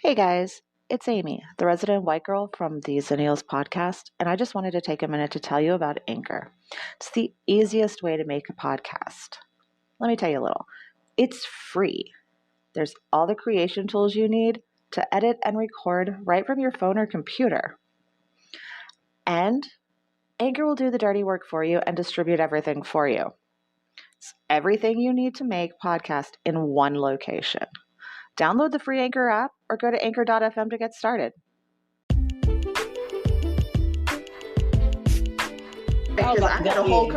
Hey guys, it's Amy, the resident white girl from the Xennials podcast, and I just wanted to take a minute to tell you about Anchor. It's the easiest way to make a podcast. Let me tell you a little. It's free. There's all the creation tools you need to edit and record right from your phone or computer. And Anchor will do the dirty work for you and distribute everything for you. It's everything you need to make podcast in one location. Download the free Anchor app or go to anchor.fm to get started. Because I had a whole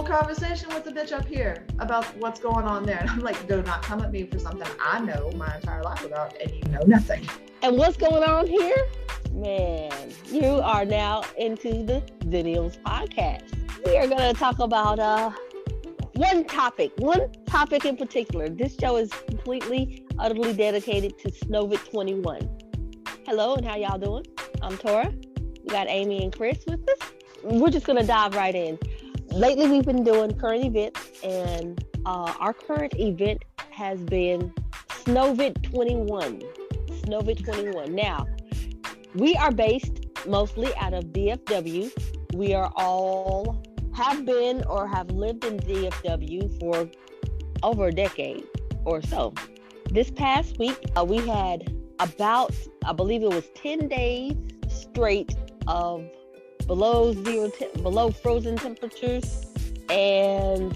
conversation with the bitch up here about what's going on there. And I'm like, do not come at me for something I know my entire life about and you know nothing. And what's going on here? Man, you are now into the Xennials podcast. We are going to talk about one topic in particular. This show is completely, utterly dedicated to SNOVID 21. Hello, and how y'all doing? I'm Tora. We got Amy and Chris with us. We're just going to dive right in. Lately, we've been doing current events, and our current event has been SNOVID 21. SNOVID 21. Now, we are based mostly out of DFW. We are all have been or have lived in DFW for over a decade or so. This past week, we had about, I believe it was 10 days straight of below frozen temperatures, and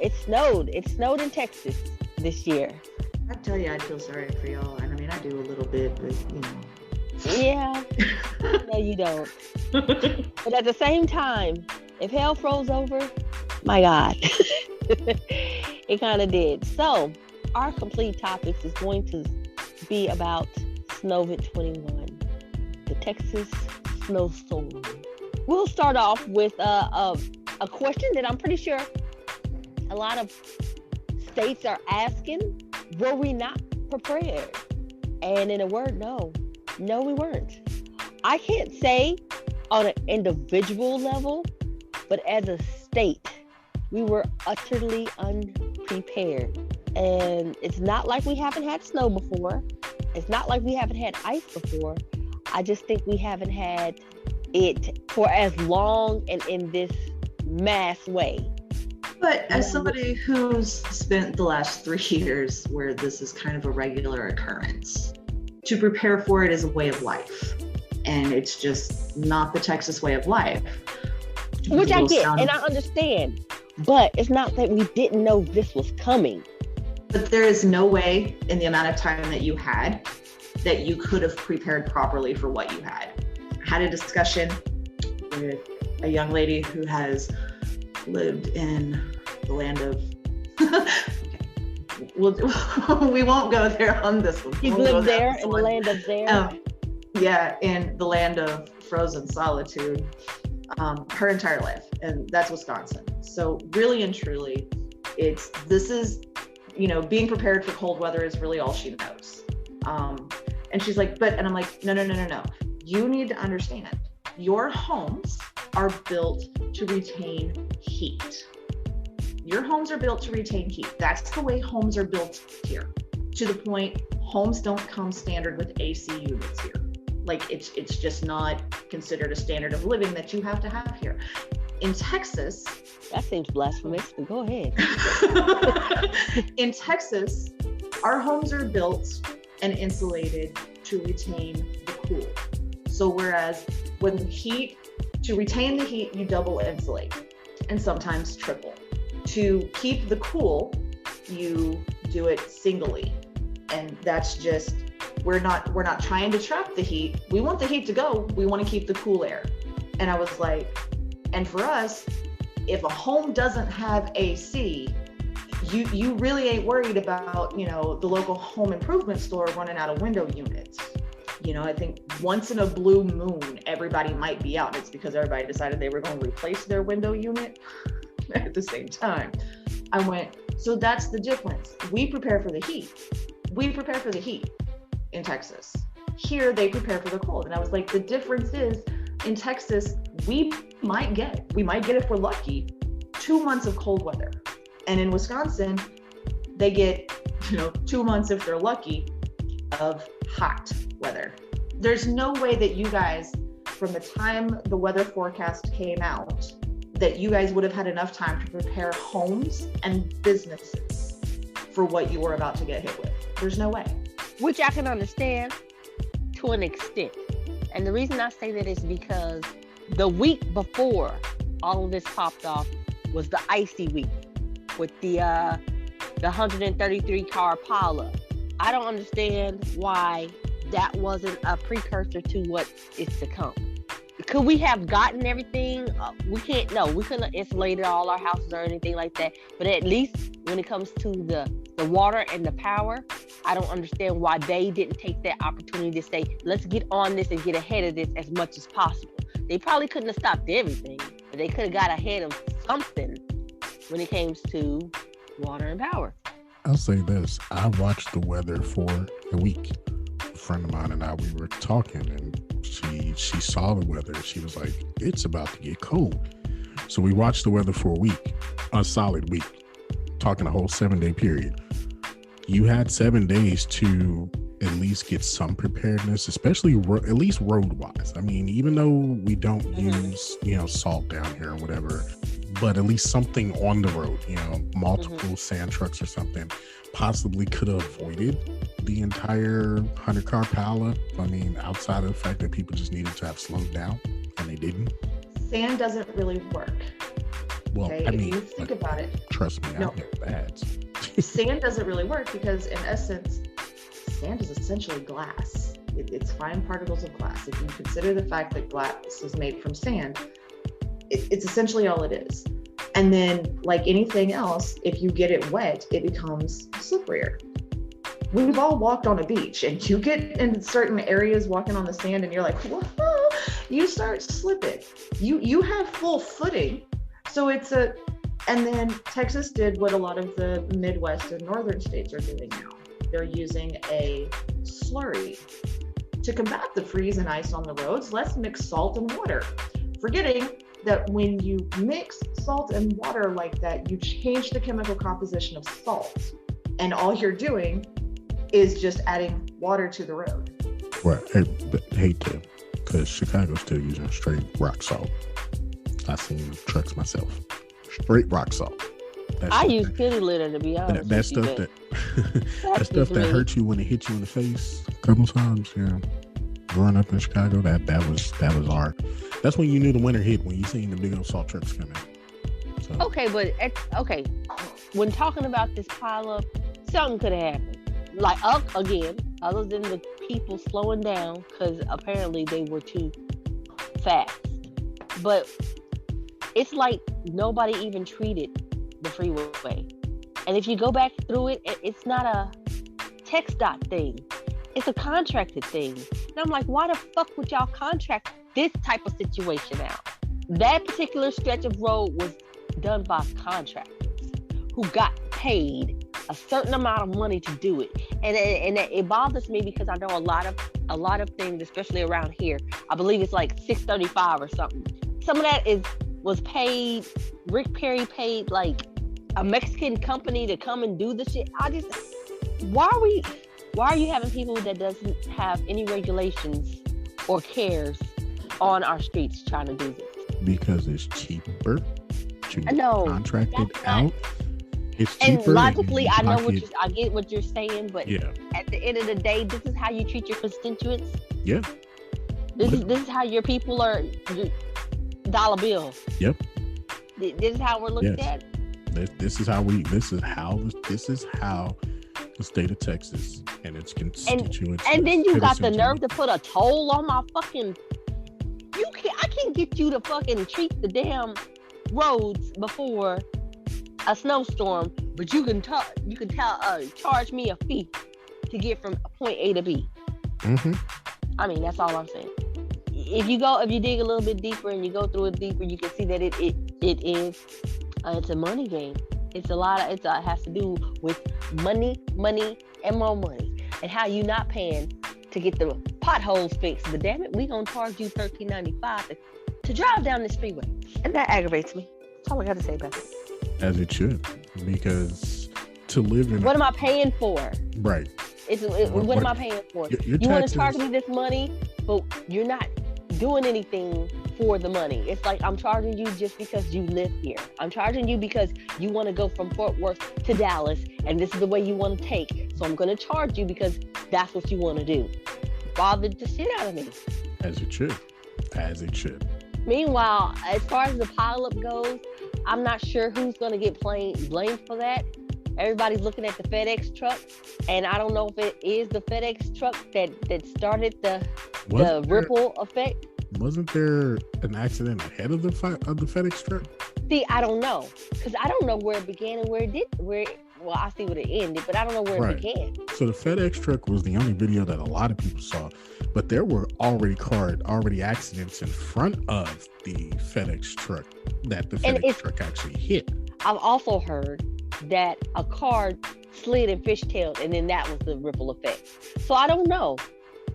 it snowed. It snowed in Texas this year. I tell you, I feel sorry for y'all, and I mean, I do a little bit, but you know. Yeah, no, you don't. But at the same time, if hell froze over, my God, it kind of did. So our complete topics is going to be about SNOVID 21, the Texas snowstorm. We'll start off with a question that I'm pretty sure a lot of states are asking. Were we not prepared? And in a word, no, we weren't. I can't say on an individual level, but as a state, we were utterly unprepared. And it's not like we haven't had snow before. It's not like we haven't had ice before. I just think we haven't had it for as long and in this mass way. But as somebody who's spent the last 3 years where this is kind of a regular occurrence, to prepare for it is a way of life. And it's just not the Texas way of life. Which I get, and I understand. But it's not that we didn't know this was coming. But there is no way in the amount of time that you had that you could have prepared properly for what you had. I had a discussion with a young lady who has lived in the land of... we won't go there on this one. You've lived there in the land of there? Yeah, in the land of frozen solitude. Her entire life, and that's Wisconsin. So really and truly, being prepared for cold weather is really all she knows. And she's like, and I'm like, no. You need to understand, your homes are built to retain heat. Your homes are built to retain heat. That's the way homes are built here. To the point, homes don't come standard with AC units here. Like it's just not considered a standard of living that you have to have here. In Texas, that seems blasphemous, but go ahead. In Texas, our homes are built and insulated to retain the cool. So whereas to retain the heat, you double insulate and sometimes triple. To keep the cool, you do it singly. And that's just, we're not trying to trap the heat. We want the heat to go. We want to keep the cool air. And I was like, and for us, if a home doesn't have AC, you really ain't worried about, the local home improvement store running out of window units. I think once in a blue moon, everybody might be out. It's because everybody decided they were going to replace their window unit at the same time. I went, so that's the difference. We prepare for the heat. We prepare for the heat in Texas. Here, they prepare for the cold. And I was like, the difference is in Texas, we might get if we're lucky, 2 months of cold weather. And in Wisconsin, they get, 2 months if they're lucky, of hot weather. There's no way that you guys, from the time the weather forecast came out, that you guys would have had enough time to prepare homes and businesses for what you were about to get hit with. There's no way. Which I can understand to an extent. And the reason I say that is because the week before all of this popped off was the icy week with the 133 car pileup. I don't understand why that wasn't a precursor to what is to come. Could we have gotten everything? We can't. No, we couldn't have insulated all our houses or anything like that. But at least when it comes to the water and the power, I don't understand why they didn't take that opportunity to say, let's get on this and get ahead of this as much as possible. They probably couldn't have stopped everything, but they could have got ahead of something when it came to water and power. I'll say this. I watched the weather for a week. A friend of mine and I, we were talking, and she saw the weather. She was like, it's about to get cold. So we watched the weather for a week, a solid week, talking a whole 7-day period. You had 7 days to at least get some preparedness, especially at least road-wise. I mean, even though we don't use, salt down here or whatever, but at least something on the road, multiple sand trucks or something possibly could have avoided the entire 100-car pileup. I mean, outside of the fact that people just needed to have slowed down, and they didn't. Sand doesn't really work. Well, okay? I mean, if you think about it, trust me, no. I get bads. Sand doesn't really work because, in essence, sand is essentially glass. It's fine particles of glass. If you consider the fact that glass is made from sand, it's essentially all it is. And then, like anything else, if you get it wet, it becomes slipperier. We've all walked on a beach, and you get in certain areas walking on the sand, and you're like, whoa, you start slipping. You have full footing. So and then Texas did what a lot of the Midwest and northern states are doing now. They're using a slurry to combat the freeze and ice on the roads. Let's mix salt and water, forgetting that when you mix salt and water like that, you change the chemical composition of salt, and all you're doing is just adding water to the road. Well, I hate to, because Chicago's still using straight rock salt. I've seen trucks myself. Straight rock salt. I use kitty litter, to be honest. That stuff that hurts you when it hits you in the face a couple times. Yeah, growing up in Chicago, that was our. That's when you knew the winter hit, when you seen the big old salt trucks coming. So. Okay, but when talking about this pileup, something could have happened. Like again, other than the people slowing down because apparently they were too fast. But it's like nobody even treated the freeway. And if you go back through it, it's not a text dot thing. It's a contracted thing. And I'm like, why the fuck would y'all contract this type of situation out? That particular stretch of road was done by contractors who got paid a certain amount of money to do it. And it bothers me because I know a lot of things, especially around here. I believe it's like $635 or something. Some of that was paid. Rick Perry paid like a Mexican company to come and do the shit. Why are you having people that doesn't have any regulations or cares on our streets trying to do this? Because it's cheaper to contract it out. Not... It's cheaper. And logically, I get what you're saying, but yeah. At the end of the day, this is how you treat your constituents. Yeah. This is how your people are. Dollar bill. Yep. This is how we're looked at. This is how the state of Texas and its constituents. And then you got the nerve to put a toll on my fucking. I can't get you to fucking treat the damn roads before a snowstorm, but you can charge me a fee to get from point A to B. Mm-hmm. I mean, that's all I'm saying. If you dig a little bit deeper and you go through it deeper, you can see that it's a money game. It has to do with money, and more money, and how you not paying to get the potholes fixed. But damn it, we gonna charge you $13.95 to drive down this freeway, and that aggravates me. That's all I got to say about it. As it should, because to live in what am I paying for? Right. What am I paying for? Your You want to taxes- charge me this money, but you're not doing anything for the money. It's like I'm charging you just because you live here. I'm charging you because you want to go from Fort Worth to Dallas, and this is the way you want to take. So I'm going to charge you because that's what you want to do. Bothered the shit out of me. As it should. As it should. Meanwhile, as far as the pileup goes, I'm not sure who's going to get blamed for that. Everybody's looking at the FedEx truck, and I don't know if it is the FedEx truck that started the ripple effect. Wasn't there an accident ahead of the FedEx truck? See, I don't know, because I don't know where it began and where it did. Well, I see where it ended, but I don't know where it began. So the FedEx truck was the only video that a lot of people saw, but there were already accidents in front of the FedEx truck that the FedEx truck actually hit. I've also heard that a car slid and fishtailed, and then that was the ripple effect. So I don't know.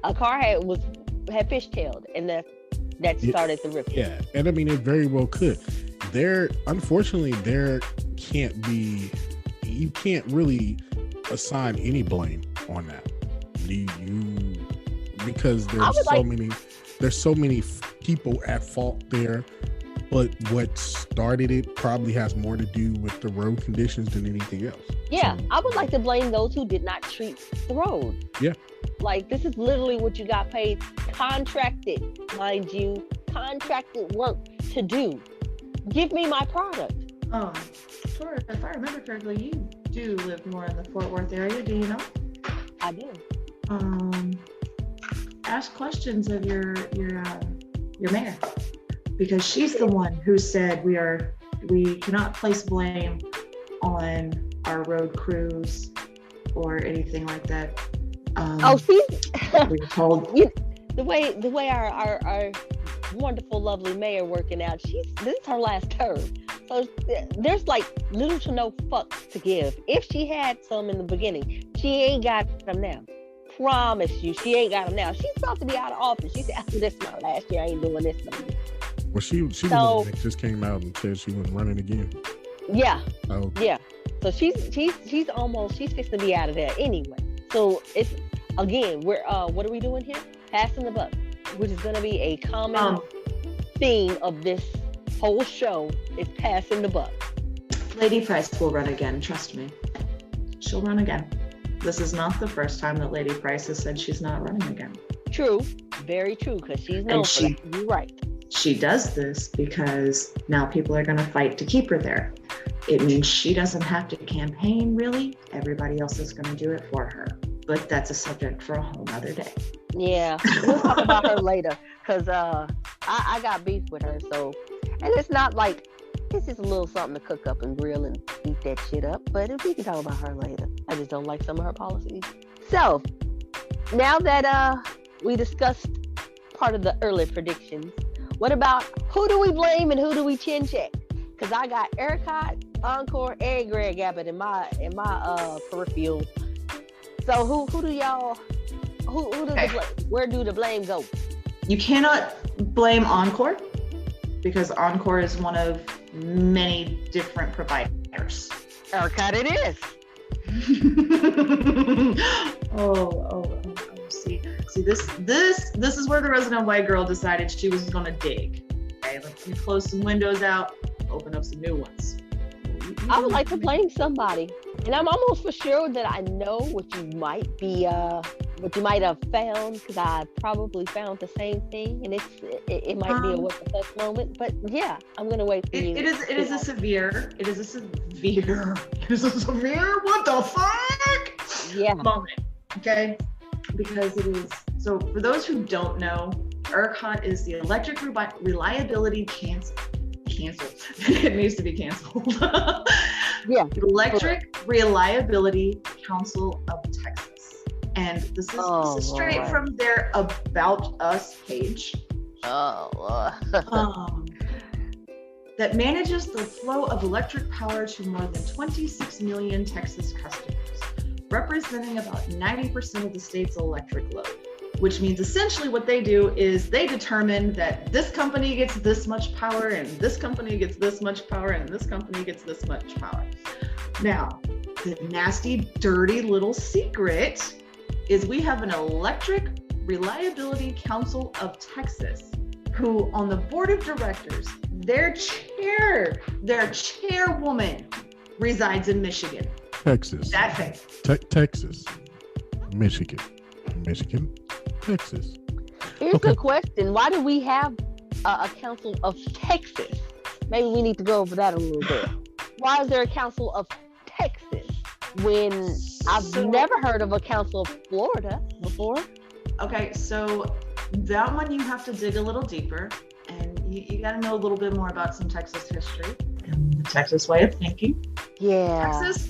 A car had fishtailed, and that started the ripple. Yeah, and I mean it very well could. Unfortunately, you can't really assign any blame on that. Because there's so many people at fault there. But what started it probably has more to do with the road conditions than anything else. Yeah, So, I would like to blame those who did not treat the road. Yeah. Like, this is literally what you got paid, contracted, mind you, contracted work to do. Give me my product. Tori, if I remember correctly, you do live more in the Fort Worth area, do you know? I do. Ask questions of your mayor, because she's the one who said we cannot place blame on our road crews or anything like that. We were told the way our wonderful, lovely mayor working out. This is her last term, so there's like little to no fucks to give. If she had some in the beginning, she ain't got them now. Promise you, she ain't got them now. She's about to be out of office. She said, after this my last year, I ain't doing this no more. Well, she was the one that just came out and said she wasn't running again. Yeah. Oh. Yeah. So she's fixing to be out of there anyway. So it's again, we're what are we doing here? Passing the buck, which is going to be a common theme of this whole show. Is passing the buck. Lady Price will run again. Trust me, she'll run again. This is not the first time that Lady Price has said she's not running again. True, very true, because she's known for that. You're right. She does this because now people are going to fight to keep her there. It means she doesn't have to campaign, really. Everybody else is going to do it for her. But that's a subject for a whole other day. Yeah, we'll talk about her later, because I got beef with her. So, and it's not like, it's just a little something to cook up and grill and eat that shit up. But we can talk about her later. I just don't like some of her policies. So, now that we discussed part of the early predictions, what about who do we blame and who do we chin check? Because I got ERCOT, Encore, and Greg Abbott in my peripheral. So who do where do the blame go? You cannot blame Encore, because Encore is one of many different providers. ERCOT it is. See, this is where the resident white girl decided she was going to dig. Okay, let me close some windows out, open up some new ones. I would like to blame somebody, and I'm almost for sure that I know what you might have found, because I probably found the same thing, and it might be a what the fuck moment. But yeah, I'm gonna wait for you. It is a severe what the fuck moment. Okay, because it is. So for those who don't know, ERCOT is the Electric Reliability Council. It needs to be canceled. Yeah. Electric Reliability Council of Texas. And this is straight from their About Us page. That manages the flow of electric power to more than 26 million Texas customers, representing about 90% of the state's electric load. Which means essentially what they do is they determine that this company gets this much power, and this company gets this much power, and this company gets this much power. Now, the nasty, dirty little secret is we have an Electric Reliability Council of Texas, who on the board of directors, their chairwoman resides in Michigan. Texas. That thing. Texas. Michigan, Texas. Here's the question: why do we have a council of Texas? Maybe we need to go over that a little bit. Why is there a council of Texas when I've never heard of a council of Florida before? Okay, so that one you have to dig a little deeper, and you got to know a little bit more about some Texas history and the Texas way of thinking. Yeah. Texas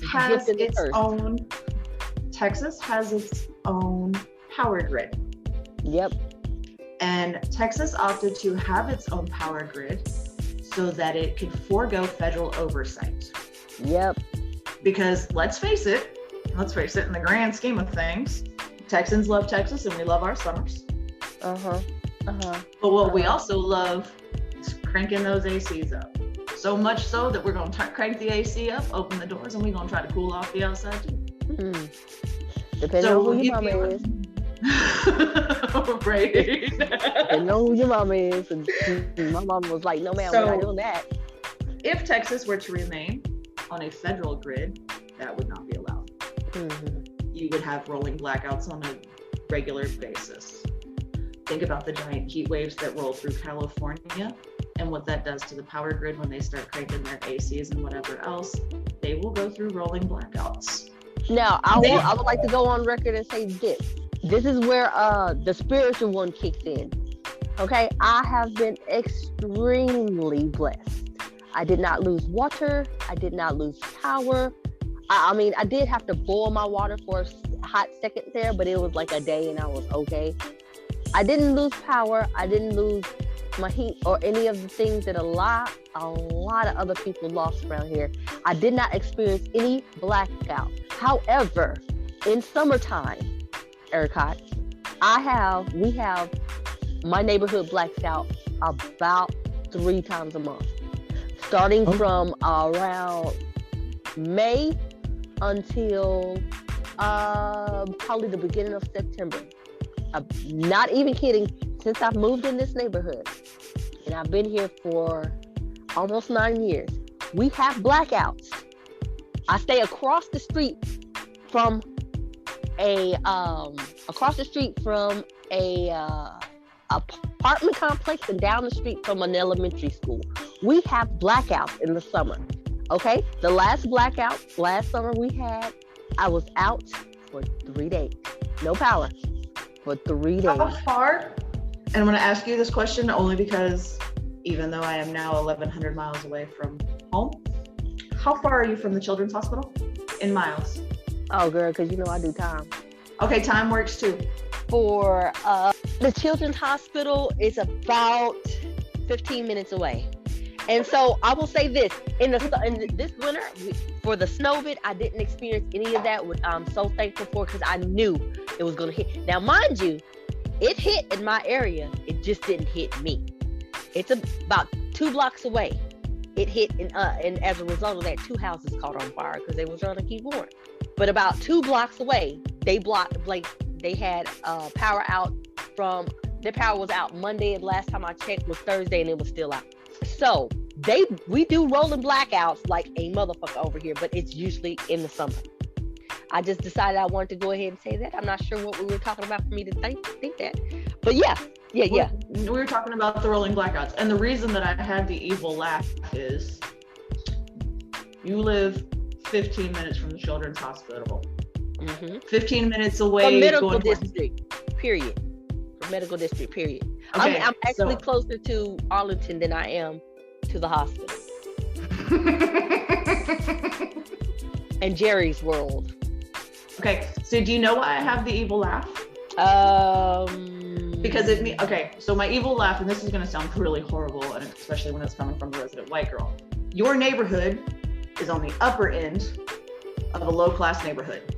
has its own power grid. Yep. And Texas opted to have its own power grid so that it could forego federal oversight. Yep. Because let's face it, in the grand scheme of things, Texans love Texas and we love our summers. But what we also love is cranking those ACs up. So much so that we're going to crank the AC up, open the doors, and we're going to try to cool off the outside too. Depending on who your mama is. Right. Depending on who your mama is. And my mama was like, no, ma'am, we're not doing that. If Texas were to remain on a federal grid, that would not be allowed. You would have rolling blackouts on a regular basis. Think about the giant heat waves that roll through California and what that does to the power grid when they start cranking their ACs and whatever else. They will go through rolling blackouts. Now, I would like to go on record and say this. This is where the spiritual one kicks in. Okay, I have been extremely blessed. I did not lose water. I did not lose power. I mean, I did have to boil my water for a hot second there, but it was like a day and I was okay. I didn't lose power. I didn't lose my heat or any of the things that a lot of other people lost around here. I did not experience any blackout. However, in summertime, ERCOT, we have my neighborhood blacks out about 3 times a month, starting from around May until probably the beginning of September. I'm not even kidding. Since I've moved in this neighborhood, and I've been here for almost 9 years, we have blackouts. I stay across the street from a apartment complex and down the street from an elementary school. We have blackouts in the summer. Okay, the last blackout last summer we had, I was out for 3 days, no power for 3 days. How far? And I'm going to ask you this question only because even though I am now 1,100 miles away from home, how far are you from the Children's Hospital in miles? Oh, girl, because you know I do time. Okay, time works too. For the Children's Hospital is about 15 minutes away. And so I will say this, in this winter, for the SNOVID, I didn't experience any of that, which I'm so thankful for because I knew it was going to hit. Now, mind you, it hit in my area. It just didn't hit me. It's about 2 blocks away. It hit, and as a result of that, 2 houses caught on fire because they were trying to keep warm. But about 2 blocks away, they had power out from, their power was out Monday, and last time I checked was Thursday, and it was still out. So we do rolling blackouts like a motherfucker over here, but it's usually in the summer. I just decided I wanted to go ahead and say that. I'm not sure what we were talking about for me to think that. But yeah. We were talking about the rolling blackouts. And the reason that I had the evil laugh is you live 15 minutes from the Children's Hospital. 15 minutes away. From medical district, period. Okay, I'm actually closer to Arlington than I am to the hospital. And Jerry's World. Okay, so do you know why I have the evil laugh? Because so my evil laugh, and this is going to sound really horrible, and especially when it's coming from a resident white girl. Your neighborhood is on the upper end of a low-class neighborhood.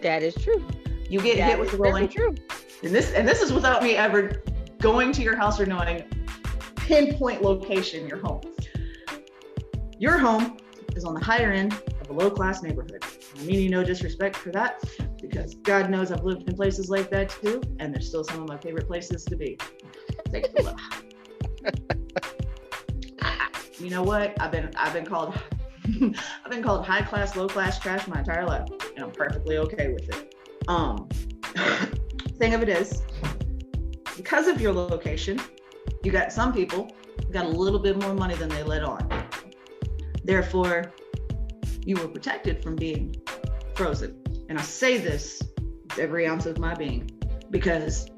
That is true. You get hit with the rolling. True. And this is without me ever going to your house or knowing pinpoint location your home. Your home is on the higher end of a low-class neighborhood. I mean you no disrespect for that, because God knows I've lived in places like that too, and they're still some of my favorite places to be. Take the love. You know what? I've been called high class, low class trash my entire life, and I'm perfectly okay with it. Thing of it is, because of your location, you got some people who got a little bit more money than they let on. Therefore, you were protected from being frozen. And I say this with every ounce of my being, because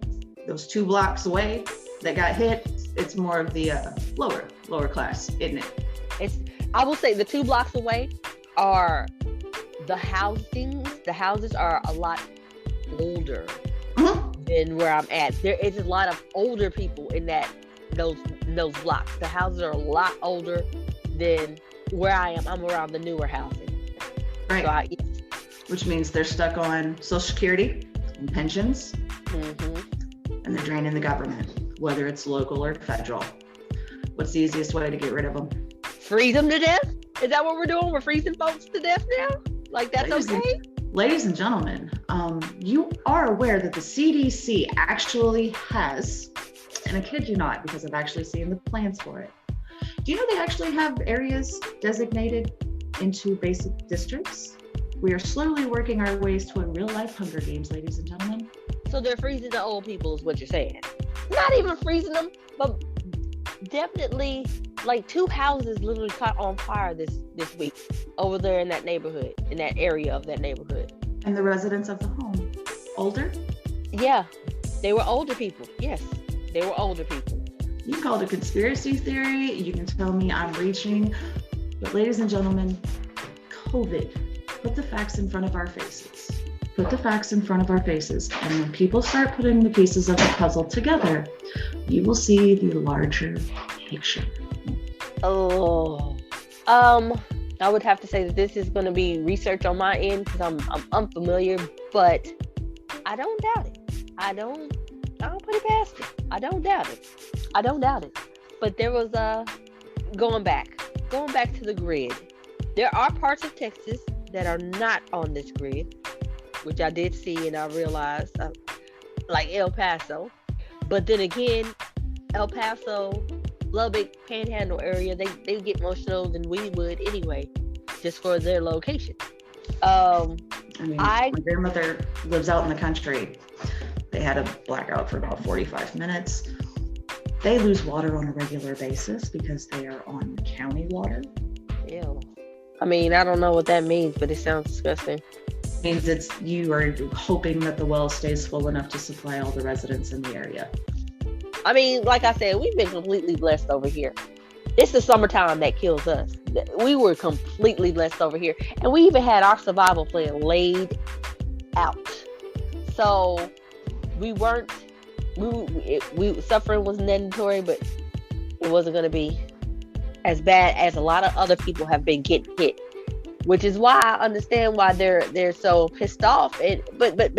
those 2 blocks away that got hit, it's more of the lower class, isn't it? I will say the 2 blocks away are the housings. The houses are a lot older than where I'm at. There is a lot of older people in those blocks. The houses are a lot older than where I am. I'm around the newer housing. Right. So which means they're stuck on Social Security and pensions, and they're draining the government, whether it's local or federal. What's the easiest way to get rid of them? Freeze them to death? Is that what we're doing? We're freezing folks to death now? Like that's okay? Ladies and gentlemen, you are aware that the CDC actually has, and I kid you not, because I've actually seen the plans for it. Do you know they actually have areas designated into basic districts? We are slowly working our ways to a real-life Hunger Games, ladies and gentlemen. So they're freezing the old people is what you're saying. Not even freezing them, but definitely like 2 houses literally caught on fire this week over there in that neighborhood, in that area of that neighborhood. And the residents of the home, older? Yeah, they were older people. Yes, they were older people. You can call it a conspiracy theory. You can tell me I'm reaching. But ladies and gentlemen, COVID, put the facts in front of our faces. Put the facts in front of our faces. And when people start putting the pieces of the puzzle together, you will see the larger picture. Oh, I would have to say that this is going to be research on my end because I'm unfamiliar, but I don't doubt it. I don't put it past it. I don't doubt it. But there was going back to the grid. There are parts of Texas that are not on this grid, which I did see and I realized, like El Paso. But then again, El Paso, Lubbock, Panhandle area, they get more snow than we would anyway, just for their location. My grandmother lives out in the country. They had a blackout for about 45 minutes. They lose water on a regular basis because they are on county water. Ew. I mean, I don't know what that means, but it sounds disgusting. It means you are hoping that the well stays full enough to supply all the residents in the area. I mean, like I said, we've been completely blessed over here. It's the summertime that kills us. We were completely blessed over here. And we even had our survival plan laid out. So we suffering was mandatory, but it wasn't going to be as bad as a lot of other people have been getting hit. Which is why I understand why they're so pissed off. But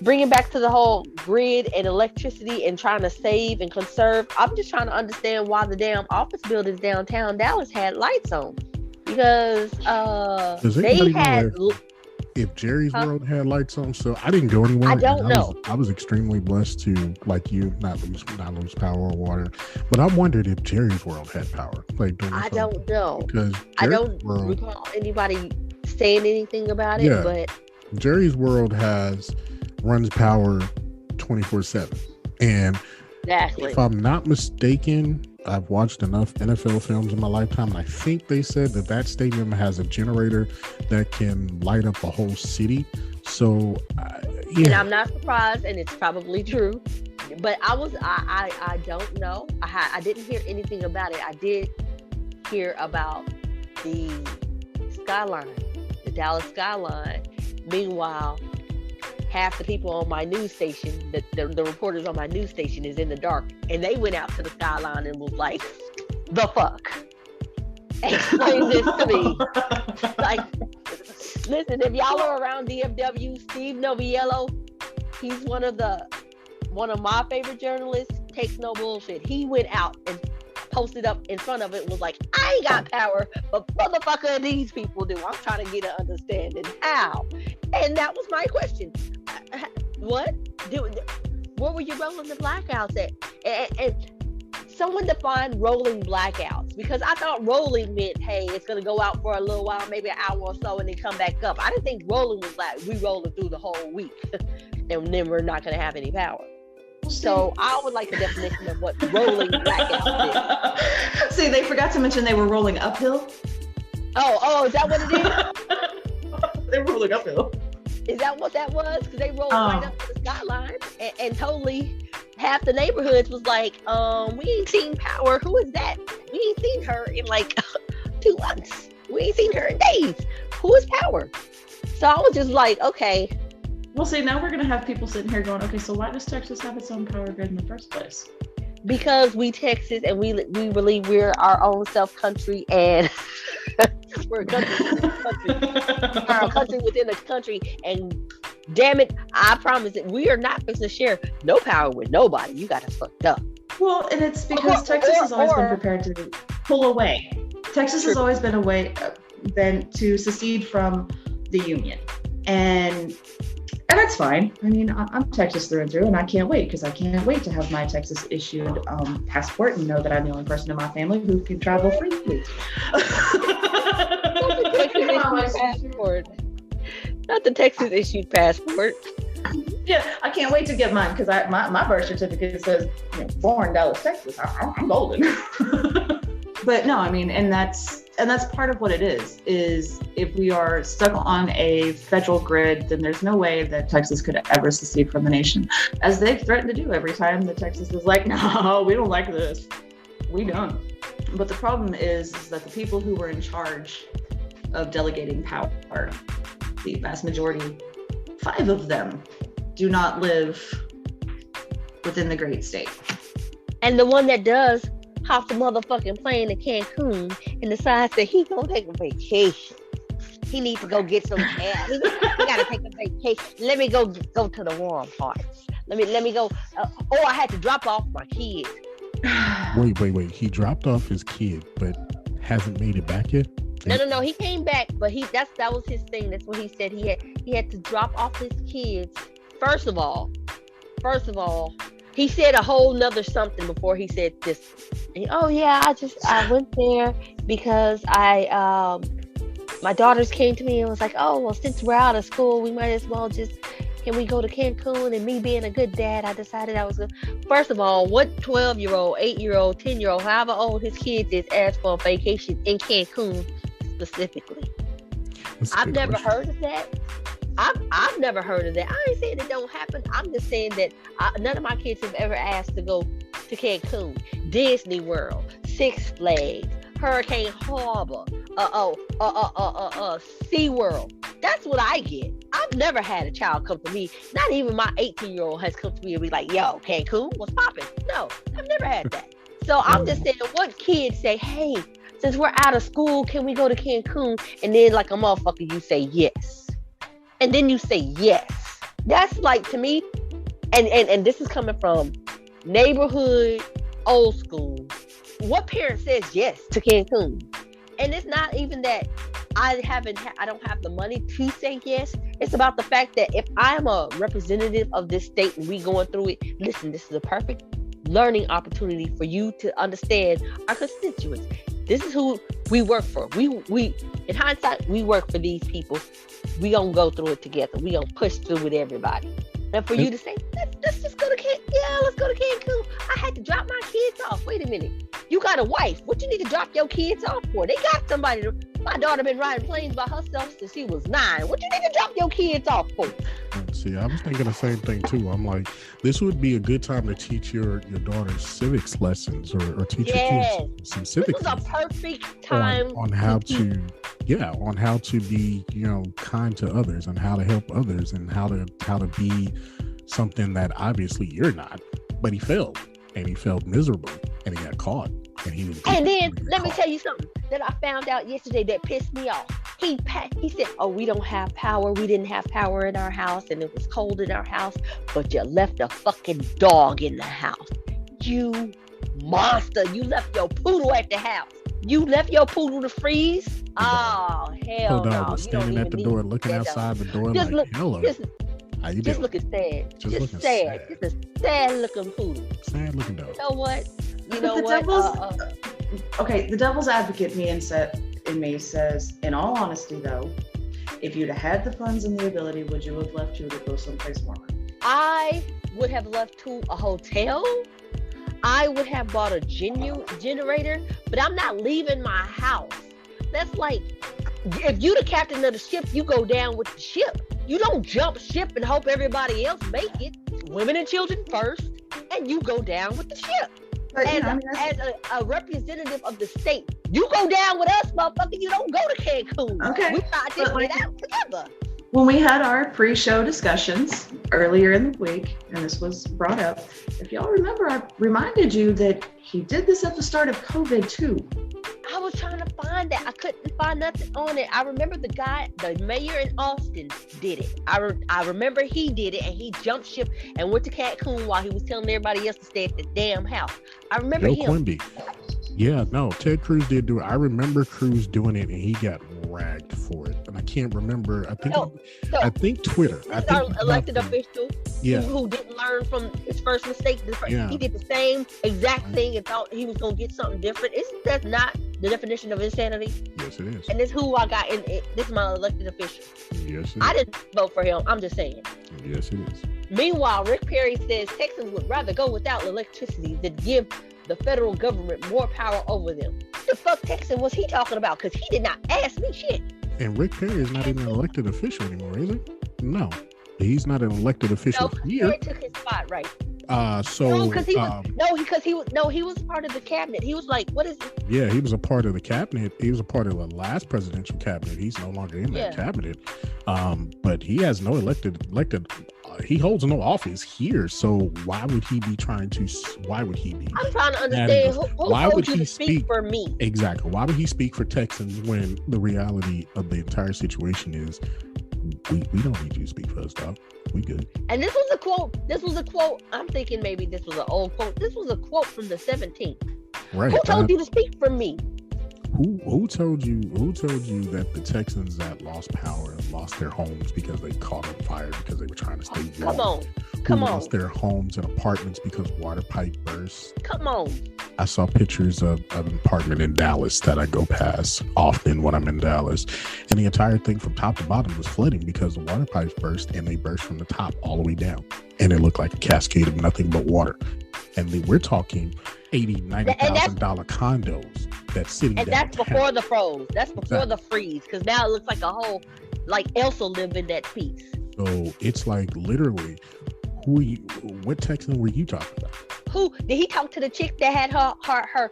bringing back to the whole grid and electricity and trying to save and conserve, I'm just trying to understand why the damn office buildings downtown Dallas had lights on. Because they had... If Jerry's World had lights on, so I didn't go anywhere. I don't know. I was extremely blessed to, like you, not lose power or water. But I wondered if Jerry's World had power. I don't know. Because I don't recall anybody saying anything about it. Yeah, but Jerry's World runs power 24/7. And exactly. If I'm not mistaken, I've watched enough NFL films in my lifetime, and I think they said that stadium has a generator that can light up a whole city. So, yeah. And I'm not surprised, and it's probably true. But I don't know. I didn't hear anything about it. I did hear about the skyline, the Dallas skyline. Meanwhile, half the people on my news station, the reporters on my news station is in the dark, and they went out to the skyline and was like, the fuck? Explain this to me. Like, listen, if y'all are around DFW, Steve Noviello, he's one of my favorite journalists, takes no bullshit. He went out and posted up in front of it was like, I ain't got power, but motherfucker, these people do. I'm trying to get an understanding how. And that was my question. What were you rolling the blackouts at? And someone defined rolling blackouts, because I thought rolling meant, hey, it's going to go out for a little while, maybe an hour or so, and then come back up. I didn't think rolling was like we rolling through the whole week and then we're not going to have any power. So I would like the definition of what rolling blackouts is. See, they forgot to mention they were rolling uphill. Oh, is that what it is? They were rolling uphill. Is that what that was? Because they rolled right up to the skyline and totally half the neighborhoods was like, we ain't seen power. Who is that? We ain't seen her in like 2 months. We ain't seen her in days. Who is power? So I was just like, okay. Well, see, now we're going to have people sitting here going, okay, so why does Texas have its own power grid in the first place? Because we Texas and we believe we're our own self country, and we're a country within a country. We're a country within a country, and damn it, I promise that we are not going to share no power with nobody. You got us fucked up. Well, and it's because Texas has always been prepared to pull away. Texas has always been been to secede from the Union, and that's fine. I mean, I'm Texas through and through, and I can't wait, because I can't wait to have my Texas issued passport and know that I'm the only person in my family who can travel freely. Not the Texas issued passport. Yeah, I can't wait to get mine, because my birth certificate says, born Dallas, Texas. I'm golden. But no, I mean, and that's part of what it is if we are stuck on a federal grid, then there's no way that Texas could ever secede from the nation, as they've threatened to do every time that Texas is like, no, we don't like this. We don't. But the problem is that the people who were in charge of delegating power, the vast majority, 5 of them, do not live within the great state. And the one that does hop the motherfucking plane to Cancun and decides that he gonna take a vacation. He needs to go get some air. He gotta take a vacation. Let me go to the warm parts. Let me go. I had to drop off my kids. Wait. He dropped off his kid, but hasn't made it back yet? No. He came back, but that was his thing. That's what he said. He had to drop off his kids. First of all, he said a whole nother something before he said this. I went there because my daughters came to me and was like, oh, well, since we're out of school, we might as well can we go to Cancun? And me being a good dad, I decided I was going to. First of all, what 12-year-old, 8-year-old, 10-year-old, however old his kids is, asked for a vacation in Cancun specifically? I've never heard of that. I've never heard of that. I ain't saying it don't happen. I'm just saying that none of my kids have ever asked to go to Cancun, Disney World, Six Flags, Hurricane Harbor, SeaWorld. That's what I get. I've never had a child come to me. Not even my 18-year-old has come to me and be like, yo, Cancun, what's poppin'? No, I've never had that. So I'm just saying, what kids say, hey, since we're out of school, can we go to Cancun? And then like a motherfucker, you say yes. And then you say yes. That's like, to me, and this is coming from neighborhood, old school. What parent says yes to Cancun? And it's not even that I don't have the money to say yes. It's about the fact that if I'm a representative of this state and we going through it, listen, this is a perfect learning opportunity for you to understand our constituents. This is who we work for. We in hindsight, we work for these people. We gonna go through it together. We gonna push through with everybody. And for you to say, let's just go to Cancun. Let's go to Cancun. I had to drop my kids off. Wait a minute. You got a wife. What you need to drop your kids off for? They got somebody. My daughter been riding planes by herself since she was 9. What you need to drop your kids off for? See, I was thinking the same thing too. I'm like, this would be a good time to teach your daughter's civics lessons or teach your kids some civics. This was a perfect time on how to be, kind to others and how to help others and how to be something that obviously you're not. But he failed, and he failed miserably, and he got caught. And then let me tell you something that I found out yesterday that pissed me off. He said, oh, we don't have power. We didn't have power in our house and it was cold in our house, but you left a fucking dog in the house. You monster. You left your poodle at the house. You left your poodle to freeze. Oh, hell Hold on, no. was You don't standing at the even door, need looking that, outside the door, Just like, look- hello, just- how you Just doing? looking sad. Just looking sad. sad. Just a sad looking poodle. Sad looking dog. You know what? You But know the what? devil's okay. The devil's advocate in me says, in all honesty, though, if you'd have had the funds and the ability, would you have left you to go someplace warmer? I would have left to a hotel. I would have bought a generator, but I'm not leaving my house. That's like, if you the captain of the ship, you go down with the ship. You don't jump ship and hope everybody else make it. Women and children first, and you go down with the ship. But, you As, know, I mean, as a representative of the state, you go down with us, motherfucker. You don't go to Cancun. Okay, We got this but like- shit out together. when we had our pre-show discussions earlier in the week, and this was brought up, if y'all remember, I reminded you that he did this at the start of COVID too. I was trying to find that. I couldn't find nothing on it. I remember the mayor in Austin did it. I remember he did it, and he jumped ship and went to Cancun while he was telling everybody else to stay at the damn house. I remember Joe him. Quimby. Yeah, no, Ted Cruz did do it. I remember Cruz doing it, and he got ragged for it. And I can't remember. I think Twitter. I This is think our elected official Yeah, who didn't learn from his first mistake. Yeah. He did the same exact thing and thought he was going to get something different. Isn't that not the definition of insanity? yes, it is. And this is who I got in it. This is my elected official. Yes, it I is. didn't vote for him. I'm just saying. Yes, it is. Meanwhile, Rick Perry says Texans would rather go without electricity than give the federal government more power over them. What the fuck Texan was he talking about? Because he did not ask me shit. And Rick Perry is not even an elected official anymore, is he? No, he's not an elected official here. Perry took his spot, right? So because he was part of the cabinet. He was like, what is it? yeah, he was a part of the cabinet. He was a part of the last presidential cabinet. He's no longer in that Yeah. cabinet. But he has no elected. He holds no office here. So why would he be trying to? Why would he be? I'm trying to understand who Why told would you he to speak speak? for me? Exactly. Why would he speak for Texans when the reality of the entire situation is we don't need you to speak for us, dog. We good. And this was a quote. I'm thinking maybe this was an old quote. This was a quote from the 17th. Right. Who told you to speak for me? Who told you that the Texans that lost power lost their homes because they caught on fire because they were trying to stay warm? Come Who on. lost their homes and apartments because water pipe burst? Come on. I saw pictures of an apartment in Dallas that I go past often when I'm in Dallas, and the entire thing from top to bottom was flooding because the water pipes burst, and they burst from the top all the way down, and it looked like a cascade of nothing but water. And we're talking $80,000-$90,000 condos that's sitting And downtown. that's before the froze. That's before Exactly. the freeze. Because now it looks like a whole, like Elsa lived in that piece. So it's like literally, what Texan were you talking about? Who did he talk to? The chick that had her car, her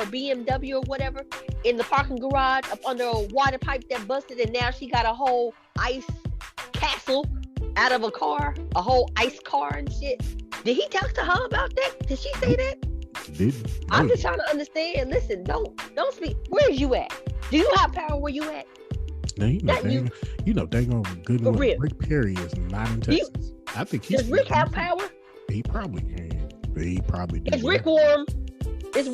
BMW or whatever, in the parking garage up under a water pipe that busted, and now she got a whole ice castle out of a car, a whole ice car and shit. Did he talk to her about that? Did she say that? I'm just trying to understand. Listen, don't speak. Where's you at? Do you have power where you at? Now, you know, dang on good For one. real. Rick Perry is not in Texas. I think he's. Does Rick have power? He probably can. He probably do. Is Rick warm? Is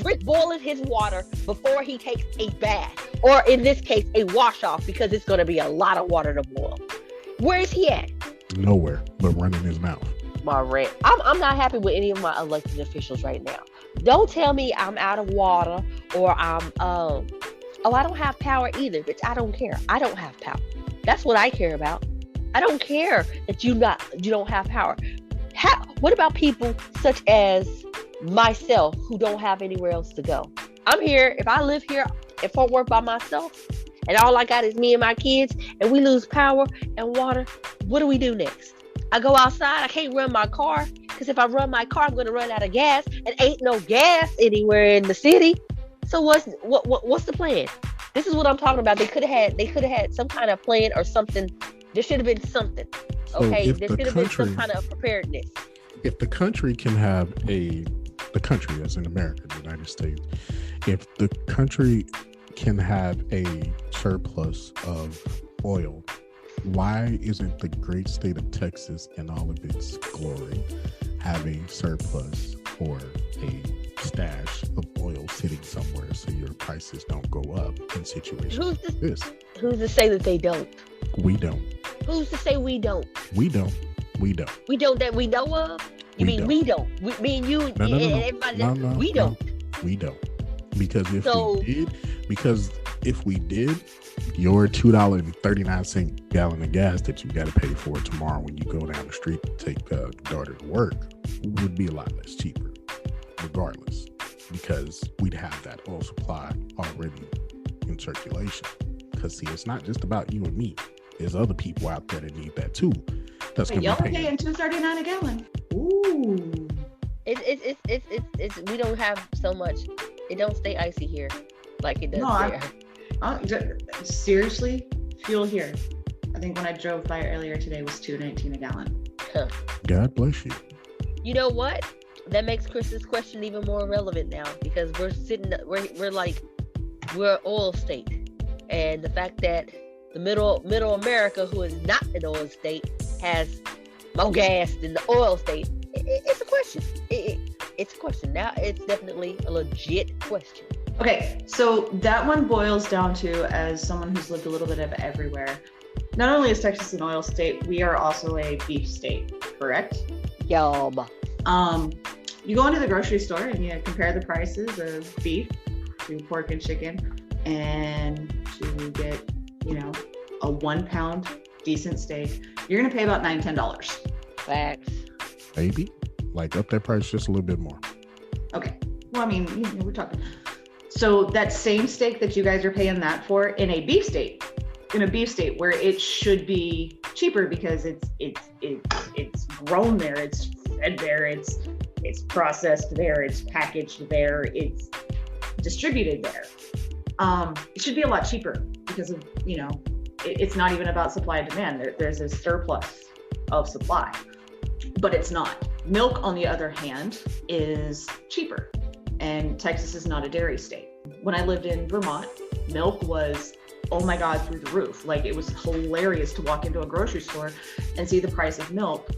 Rick boiling his water before he takes a bath? Or in this case, a wash off, because it's going to be a lot of water to boil. Where is he at? Nowhere but running his mouth. My rant. I'm not happy with any of my elected officials right now. Don't tell me I'm out of water or I don't have power either, bitch. I don't care. I don't have power. That's what I care about. I don't care that you don't have power. What about people such as myself who don't have anywhere else to go? I'm here. If I live here, if I work by myself and all I got is me and my kids and we lose power and water, what do we do next? I go outside. I can't run my car because if I run my car, I'm going to run out of gas, and ain't no gas anywhere in the city. So what's the plan? This is what I'm talking about. They could have had some kind of plan or something. There should have been something. Okay, there should have been some kind of preparedness. If the country can have the country as in America, the United States, if the country can have a surplus of oil, why isn't the great state of Texas in all of its glory have a surplus or a stash of oil sitting somewhere so your prices don't go up in situations like this. Who's to say that they don't? We don't. Who's to say we don't? We don't. We don't. We don't that we know of? You We mean don't. we don't? Me and you and everybody else? We don't. We don't. Because if we did, your $2.39 gallon of gas that you got to pay for tomorrow when you go down the street to take daughter to work would be a lot less cheaper, regardless, because we'd have that oil supply already in circulation. Because see, it's not just about you and me. There's other people out there that need that too. That's Wait, y'all gonna be paying $2.39 a gallon. Ooh. It's we don't have so much. It don't stay icy here like it does there. Seriously, fuel here. I think when I drove by earlier today was $2.19 a gallon. Huh. God bless you. You know what? That makes Chris's question even more relevant now because we're an oil state, and the fact that the middle America, who is not an oil state, has more gas than the oil state. It's a question. It's a question. Now it's definitely a legit question. Okay, so that one boils down to, as someone who's lived a little bit of everywhere, not only is Texas an oil state, we are also a beef state, correct? Yum. You go into the grocery store and you compare the prices of beef to pork and chicken, and to get, a 1 pound decent steak, you're gonna pay about $9-10. Facts. Maybe. Like up that price just a little bit more. Okay. Well, I mean, we're talking. So that same steak that you guys are paying that for in a beef state where it should be cheaper because it's grown there, it's fed there, it's processed there, it's packaged there, it's distributed there. It should be a lot cheaper because of, it's not even about supply and demand. There's a surplus of supply, but it's not. Milk, on the other hand, is cheaper, and Texas is not a dairy state. When I lived in Vermont, milk was, oh my God, through the roof. Like, it was hilarious to walk into a grocery store and see the price of milk,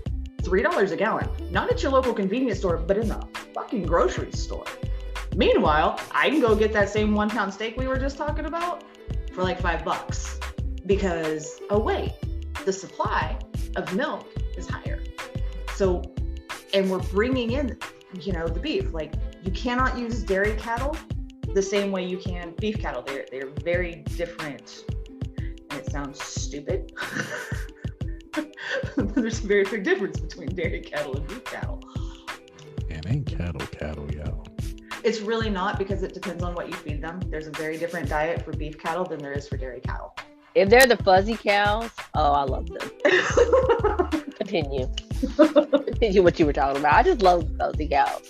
$3 a gallon. Not at your local convenience store, but in the fucking grocery store. Meanwhile, I can go get that same 1 pound steak we were just talking about for like $5 because, oh wait, the supply of milk is higher. So, and we're bringing in, the beef. Like, you cannot use dairy cattle the same way you can beef cattle. They're very different, and it sounds stupid. There's a very big difference between dairy cattle and beef cattle. And ain't cattle, y'all. It's really not, because it depends on what you feed them. There's a very different diet for beef cattle than there is for dairy cattle. If they're the fuzzy cows, oh, I love them. Continue what you were talking about. I just love fuzzy cows.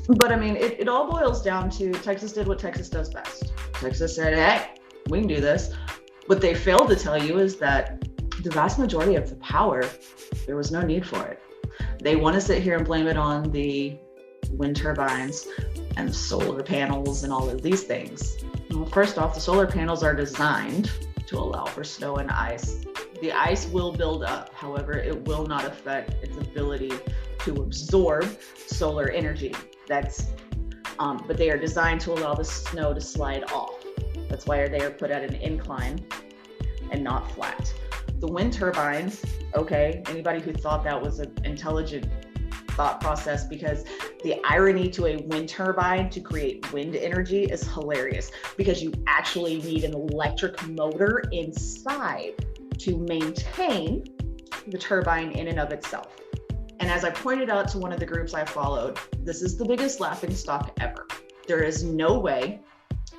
But I mean, it all boils down to Texas did what Texas does best. Texas said, hey, we can do this. What they failed to tell you is that the vast majority of the power, there was no need for it. They want to sit here and blame it on the wind turbines and the solar panels and all of these things. Well, first off, the solar panels are designed to allow for snow and ice. The ice will build up. However, it will not affect its ability to absorb solar energy. But they are designed to allow the snow to slide off. That's why they are put at an incline and not flat. The wind turbines, okay, anybody who thought that was an intelligent thought process, because the irony to a wind turbine to create wind energy is hilarious, because you actually need an electric motor inside to maintain the turbine in and of itself. And as I pointed out to one of the groups I followed, this is the biggest laughingstock ever. There is no way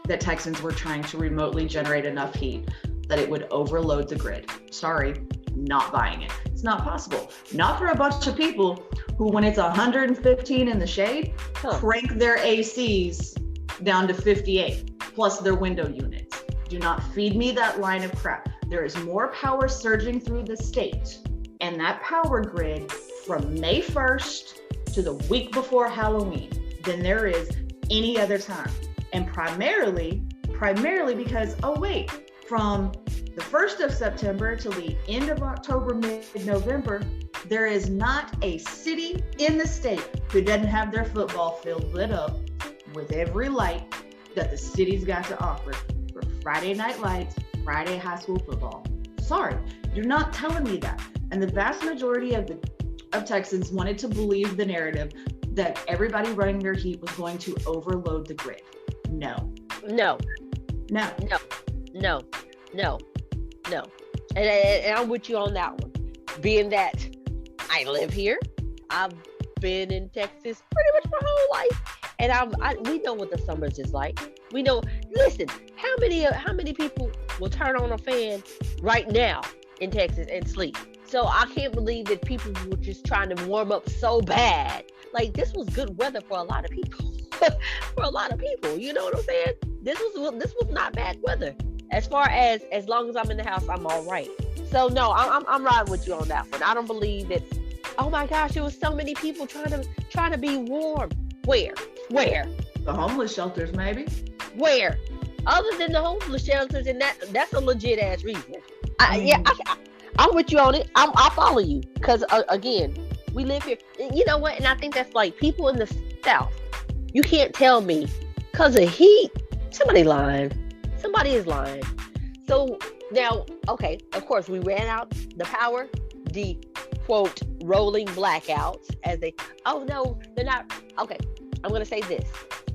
that Texans were trying to remotely generate enough heat that it would overload the grid. Sorry, not buying it. It's not possible. Not for a bunch of people who, when it's 115 in the shade, crank their ACs down to 58, plus their window units. Do not feed me that line of crap. There is more power surging through the state and that power grid from May 1st to the week before Halloween than there is any other time. And primarily because, oh wait, from the 1st of September till the end of October, mid-November, There is not a city in the state who doesn't have their football field lit up with every light that the city's got to offer for Friday night lights, Friday high school football. Sorry, you're not telling me that. And the vast majority of Texans wanted to believe the narrative that everybody running their heat was going to overload the grid. No. And I'm with you on that one. Being that I live here, I've been in Texas pretty much my whole life, and we know what the summers is like. We know. Listen, how many people will turn on a fan right now in Texas and sleep? So I can't believe that people were just trying to warm up so bad. Like, this was good weather for a lot of people. For a lot of people, you know what I'm saying? This was not bad weather. As far as long as I'm in the house, I'm all right. So no, I'm riding with you on that one. I don't believe that. Oh my gosh, there was so many people trying to be warm. Where? The homeless shelters, maybe. Where? Other than the homeless shelters, and that's a legit ass reason. I'm with you on it. I follow you because again, we live here. You know what? And I think that's like people in the South. You can't tell me because of heat. Somebody is lying. So now, okay, of course, we ran out the power, the quote rolling blackouts as they. Oh no, they're not. Okay, I'm gonna say this.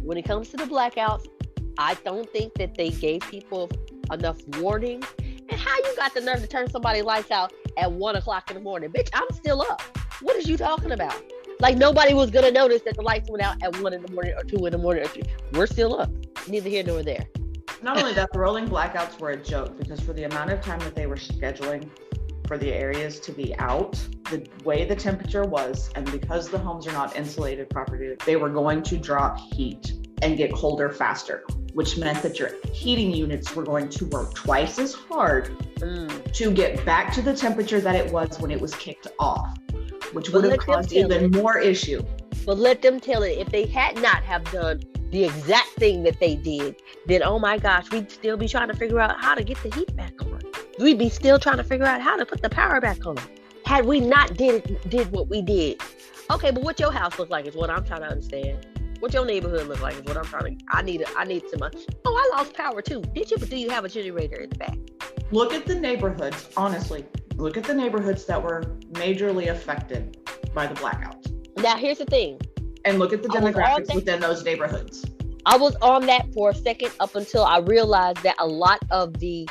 When it comes to the blackouts, I don't think that they gave people enough warning. And how you got the nerve to turn somebody's lights out at 1:00 in the morning? Bitch, I'm still up. What is you talking about? Like nobody was gonna notice that the lights went out at 1 in the morning or 2 in the morning. We're still up. Neither here nor there. Not only that, the rolling blackouts were a joke because for the amount of time that they were scheduling for the areas to be out, the way the temperature was, and because the homes are not insulated properly, they were going to drop heat and get colder faster, which meant that your heating units were going to work twice as hard to get back to the temperature that it was when it was kicked off, which would have caused even more issue. But let them tell it. If they had not have done the exact thing that they did, then oh my gosh, we'd still be trying to figure out how to get the heat back on. We'd be still trying to figure out how to put the power back on. Had we not did what we did. Okay, but what your house look like is what I'm trying to understand. What your neighborhood look like is what I'm trying to. I need some. I lost power too. Did you? But do you have a generator in the back? Look at the neighborhoods. Honestly, look at the neighborhoods that were majorly affected by the blackouts. Now here's the thing. And look at the demographics within those neighborhoods. I was on that for a second up until I realized that a lot of you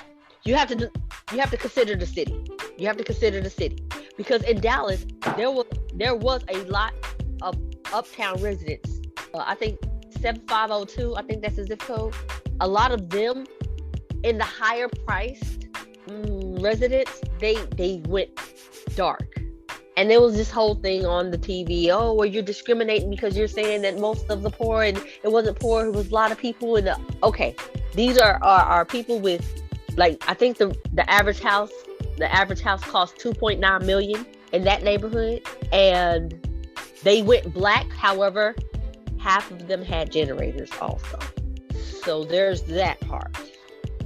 have to consider the city. You have to consider the city because in Dallas there was a lot of uptown residents. I think 7502. I think that's the zip code. A lot of them in the higher priced residents, they went dark. And there was this whole thing on the TV. Oh, well, you're discriminating because you're saying that most of the poor, and it wasn't poor, it was a lot of people in the. Okay, these are people with, like, I think the average house cost $2.9 million in that neighborhood, and they went black. However, half of them had generators also. So there's that part.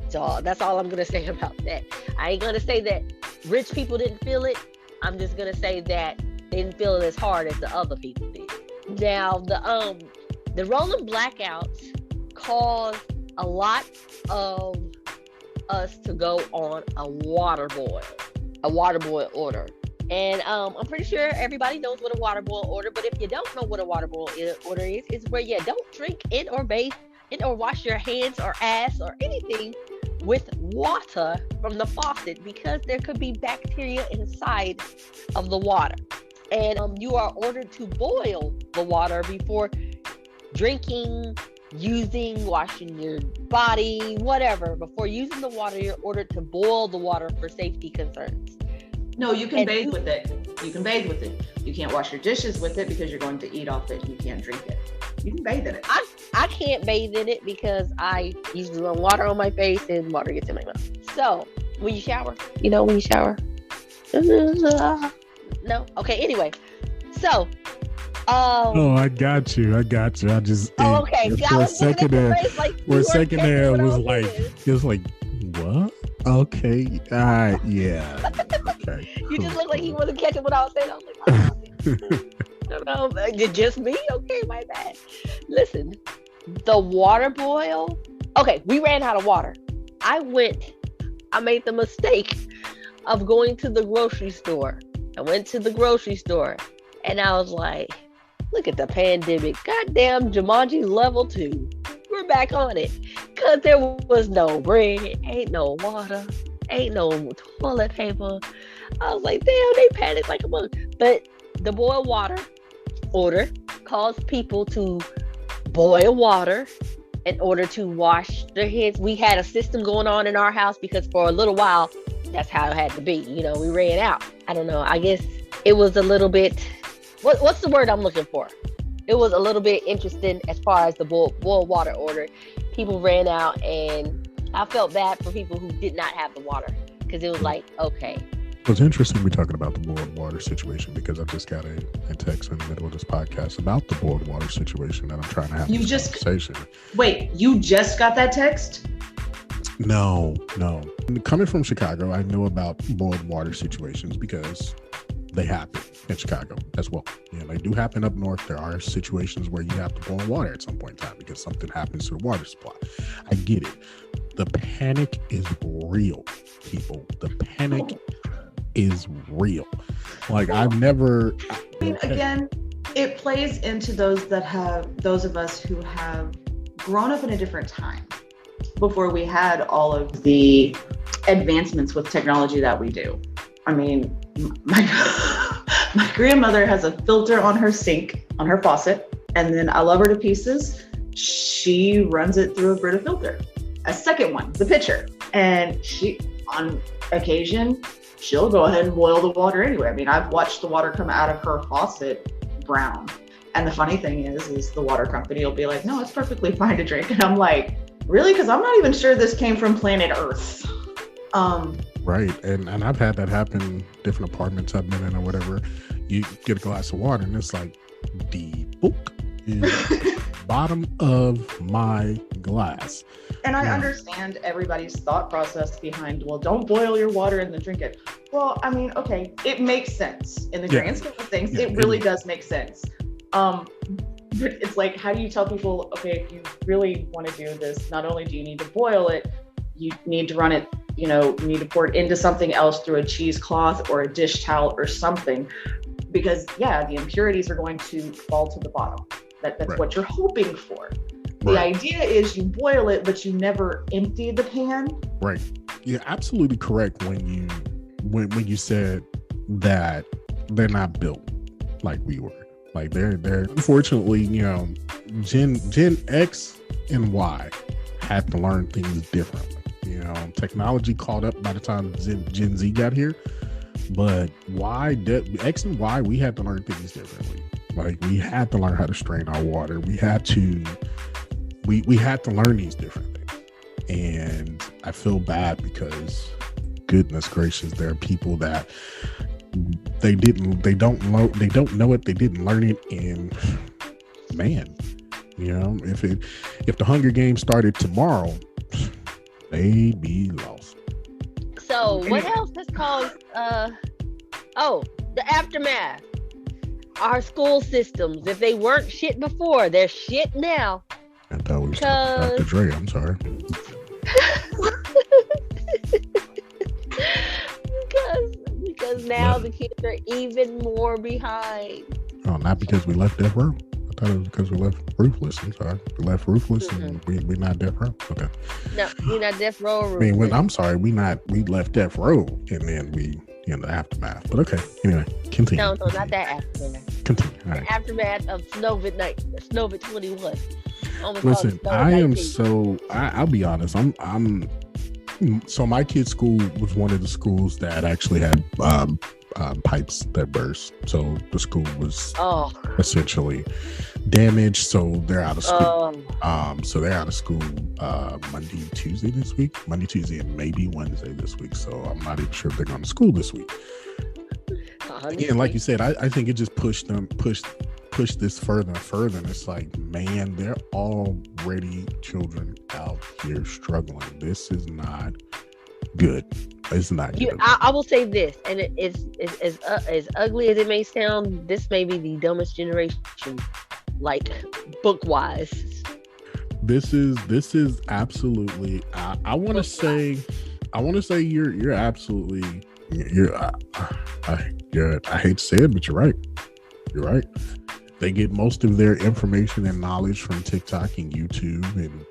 So that's all I'm gonna say about that. I ain't gonna say that rich people didn't feel it. I'm just gonna say that they didn't feel it as hard as the other people did. Now the rolling blackouts caused a lot of us to go on a water boil order. And I'm pretty sure everybody knows what a water boil order, but if you don't know what a water boil order is, it's where you don't drink in or bathe in or wash your hands or ass or anything with water from the faucet because there could be bacteria inside of the water. And you are ordered to boil the water before drinking, using, washing your body, whatever. Before using the water, you're ordered to boil the water for safety concerns. No, you can bathe with it. You can bathe with it. You can't wash your dishes with it because you're going to eat off it. You can't drink it. You can bathe in it. I can't bathe in it because I usually run water on my face and water gets in my mouth. So when you shower, no. Okay. Anyway, so. Oh, I got you. I just. Oh, okay. For a second there, it was like, what? Okay. Yeah. Okay. You just look like you wasn't catching what I was saying. I was like, oh, no, just me? Okay, my bad. Listen, the water boil. Okay, we ran out of water. I made the mistake of going to the grocery store. I went to the grocery store and I was like, look at the pandemic. Goddamn Jumanji level 2. We're back on it. Cause there was no bread, ain't no water, ain't no toilet paper. I was like, damn, they panicked like a mother. But the boil water order caused people to boil water in order to wash their hands. We had a system going on in our house because for a little while, that's how it had to be. You know, we ran out. I don't know. I guess it was a little bit, what's the word I'm looking for? It was a little bit interesting as far as the boil water order. People ran out and I felt bad for people who did not have the water because it was like, okay. It's interesting we're talking about the boiled water situation because I just got a text in the middle of this podcast about the boiled water situation that I'm trying to have conversation. Wait, you just got that text? No. Coming from Chicago, I know about boiled water situations because they happen in Chicago as well. You know, they do happen up north. There are situations where you have to boil water at some point in time because something happens to the water supply. I get it. The panic is real, people. The panic is real. Like I've never. Again, it plays into those of us who have grown up in a different time before we had all of the advancements with technology that we do. I mean, my grandmother has a filter on her sink, on her faucet, and then I love her to pieces. She runs it through a Brita filter. A second one, the pitcher. And she, on occasion, she'll go ahead and boil the water anyway. I mean, I've watched the water come out of her faucet brown. And the funny thing is the water company will be like, no, it's perfectly fine to drink. And I'm like, really? Because I'm not even sure this came from planet Earth. Right. And I've had that happen, different apartments I've been in or whatever. You get a glass of water and it's like, the book is bottom of my glass. And I understand everybody's thought process behind, well, don't boil your water and then drink it. Well, I mean, okay, it makes sense. In the grand scheme of things, it really does make sense. But it's like, how do you tell people, okay, if you really want to do this, not only do you need to boil it, you need to run it, you need to pour it into something else through a cheesecloth or a dish towel or something, because the impurities are going to fall to the bottom. That's right. What you're hoping for. The idea is you boil it, but you never empty the pan. Right. You're absolutely correct when you said that they're not built like we were. Like they're unfortunately, Gen X and Y had to learn things differently. Technology caught up by the time Gen Z got here, but X and Y, we had to learn things differently. Like we had to learn how to strain our water. We had to learn these different things. And I feel bad because goodness gracious, there are people that they don't know it, they didn't learn it, and man, if the Hunger Games started tomorrow, they'd be lost. So what else is called the aftermath? Our school systems, if they weren't shit before, they're shit now. I thought we was talking Dr. Dre, I'm sorry. because now the kids are even more behind. Oh, not because we left Death Row? I thought it was because we left Ruthless. I'm sorry. We left Ruthless and we're not Death Row? Okay. No, we're not Death Row or Ruthless. I mean, I'm sorry, we left Death Row and then we in the aftermath. But okay, anyway, continue. No, not that aftermath. Continue. All right. The aftermath of SNOVID 21. Listen, I am so, I'll be honest, so my kid's school was one of the schools that actually had pipes that burst. So the school was essentially damaged. So they're out of school. So they're out of school Monday, Tuesday, and maybe Wednesday this week. So I'm not even sure if they're going to school this week. Again, like you said, I think it just pushed this further and further. And it's like, man, they're already children out here struggling. This is not good. It's not You, good. I will say this, and it is as ugly as it may sound. This may be the dumbest generation, like book wise. This is absolutely. I want to say you're absolutely I hate to say it, but you're right. You're right. They get most of their information and knowledge from TikTok and YouTube and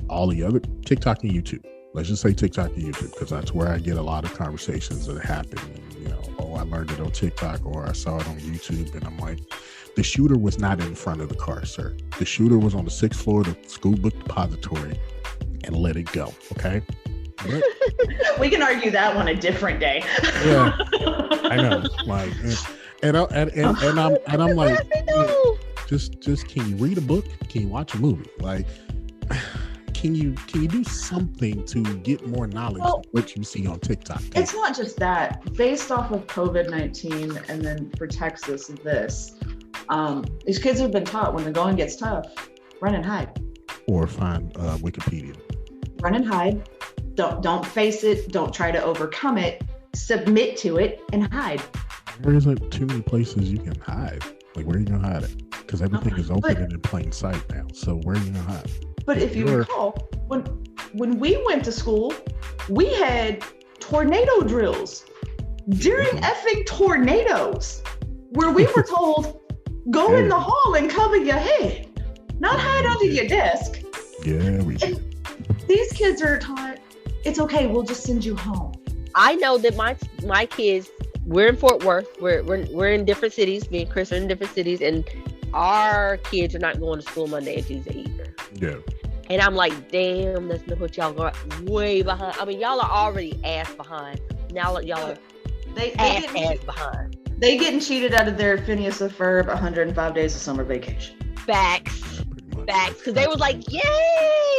all the other TikTok and YouTube. Let's just say TikTok and YouTube, because that's where I get a lot of conversations that happen. And, oh, I learned it on TikTok or I saw it on YouTube, and I'm like, the shooter was not in front of the car, sir. The shooter was on the 6th floor of the school book depository and let it go. Okay. But, we can argue that one a different day. Yeah, I know. Like, and I'm like, just can you read a book? Can you watch a movie? Like, can you do something to get more knowledge than what you see on TikTok? It's not just that. Based off of COVID-19, and then for Texas, these kids have been taught when the going gets tough, run and hide. Or find Wikipedia. Run and hide. Don't face it. Don't try to overcome it. Submit to it and hide. There isn't too many places you can hide. Like, where are you gonna hide it? Because everything is open and in plain sight now. So where are you gonna hide? But if you recall, when we went to school, we had tornado drills during effing tornadoes, where we were told, go in the hall and cover your head, not hide under your desk. Yeah, we did. These kids are taught, it's okay, we'll just send you home. I know that my kids, we're in Fort Worth, we're in different cities, me and Chris are in different cities, and our kids are not going to school Monday and Tuesday either. Yeah. And I'm like, damn, that's gonna put y'all going way behind. I mean, y'all are already ass behind. Now y'all are ass behind. They getting cheated out of their Phineas and Ferb 105 days of summer vacation. Facts. Because they was like, yay!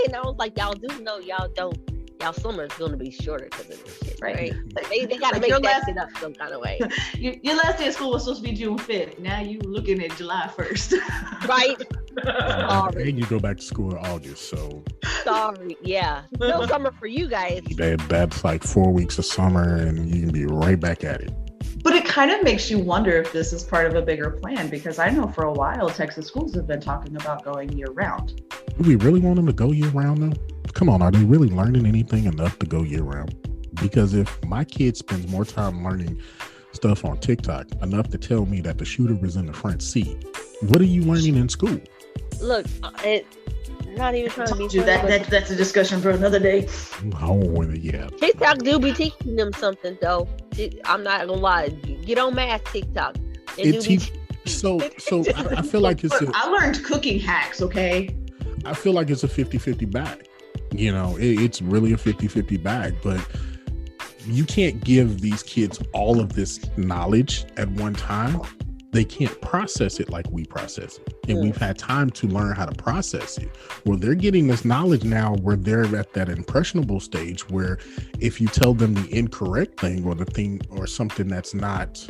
And I was like, y'all do know y'all don't. Y'all summer is going to be shorter because of this shit, right? They got to make that shit up some kind of way. Your last day of school was supposed to be June 5th. Now you looking at July 1st. Right? And you go back to school in August, so. Sorry, yeah. No summer for you guys. That's like 4 weeks of summer and you can be right back at it. But it kind of makes you wonder if this is part of a bigger plan, because I know for a while Texas schools have been talking about going year round. Do we really want them to go year round though? Come on, are they really learning anything enough to go year round? Because if my kid spends more time learning stuff on TikTok enough to tell me that the shooter was in the front seat, what are you learning in school? Look, not even trying to be funny, that's a discussion for another day. Oh, yeah. TikTok do be teaching them something though. I'm not gonna lie. Get on math TikTok. So I feel like it's I learned cooking hacks, okay? I feel like it's a 50-50 bag. It's really a 50-50 bag, but you can't give these kids all of this knowledge at one time. They can't process it like we process it. And we've had time to learn how to process it. Well, they're getting this knowledge now where they're at that impressionable stage where if you tell them the incorrect thing or the thing or something that's not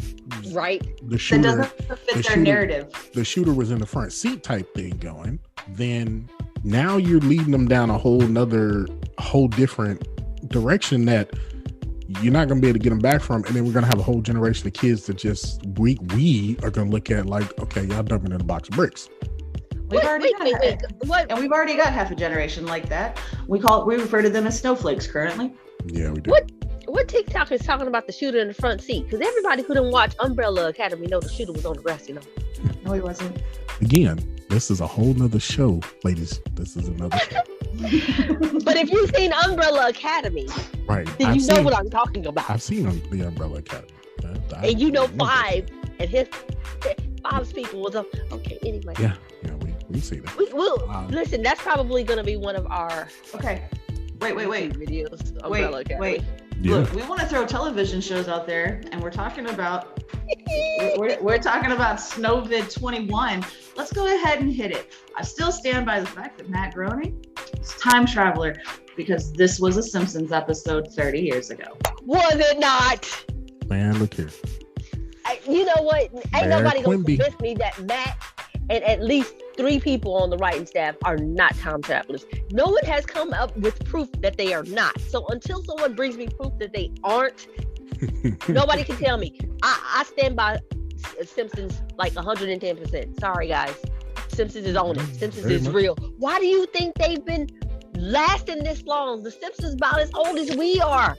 right, that doesn't fit their narrative. The shooter was in the front seat type thing going, then now you're leading them down a whole different direction that you're not going to be able to get them back from. And then we're going to have a whole generation of kids that just, we are going to look at like, okay, y'all dumping in a box of bricks. We've already got half a generation like that. We refer to them as snowflakes currently. Yeah, we do. What TikTok is talking about the shooter in the front seat? Because everybody who didn't watch Umbrella Academy know the shooter was on the grass, No, he wasn't. Again, this is a whole nother show, ladies. This is another show. But if you've seen Umbrella Academy, right, then you know what I'm talking about. I've seen the Umbrella Academy. And you know Five and Five's people was up. Okay, anyway. Yeah, we see that. Listen, that's probably going to be one of our wait videos. Umbrella Academy. Wait. Yeah. Look, we want to throw television shows out there, and we're talking about we're talking about SNOVID 21. Let's go ahead and hit it. I still stand by the fact that Matt Groening is a time traveler, because this was a Simpsons episode 30 years ago. Was it not? Man, look here. You know what? Ain't nobody gonna convince me that Matt and at least 3 people on the writing staff are not time travelers. No one has come up with proof that they are not. So until someone brings me proof that they aren't, nobody can tell me. I stand by Simpsons like 110%. Sorry, guys. Simpsons is on it. Simpsons Very is much. real. Why do you think they've been lasting this long? The Simpsons about as old as we are.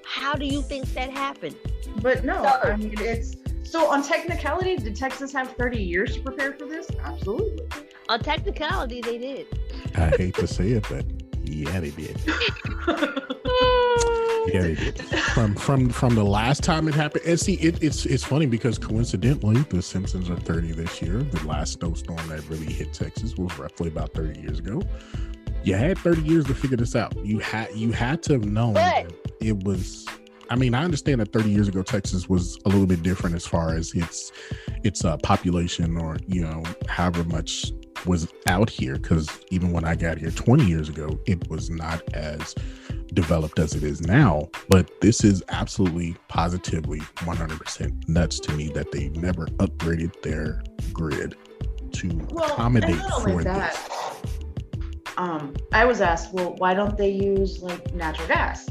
How do you think that happened? But no, So- I mean, so on technicality, did Texas have 30 years to prepare for this? Absolutely. On technicality, they did. I hate to say it, but yeah, they did. Yeah, they did. From the last time it happened, and see, it's funny because coincidentally, the Simpsons are 30 this year. The last snowstorm that really hit Texas was roughly about 30 years ago. You had 30 years to figure this out. You had to have known that it was. I mean, I understand that 30 years ago, Texas was a little bit different as far as its population, or however much was out here. Because even when I got here 20 years ago, it was not as developed as it is now. But this is absolutely, positively, 100% nuts to me that they never upgraded their grid to accommodate and not for only that, this. I was asked, well, why don't they use like natural gas?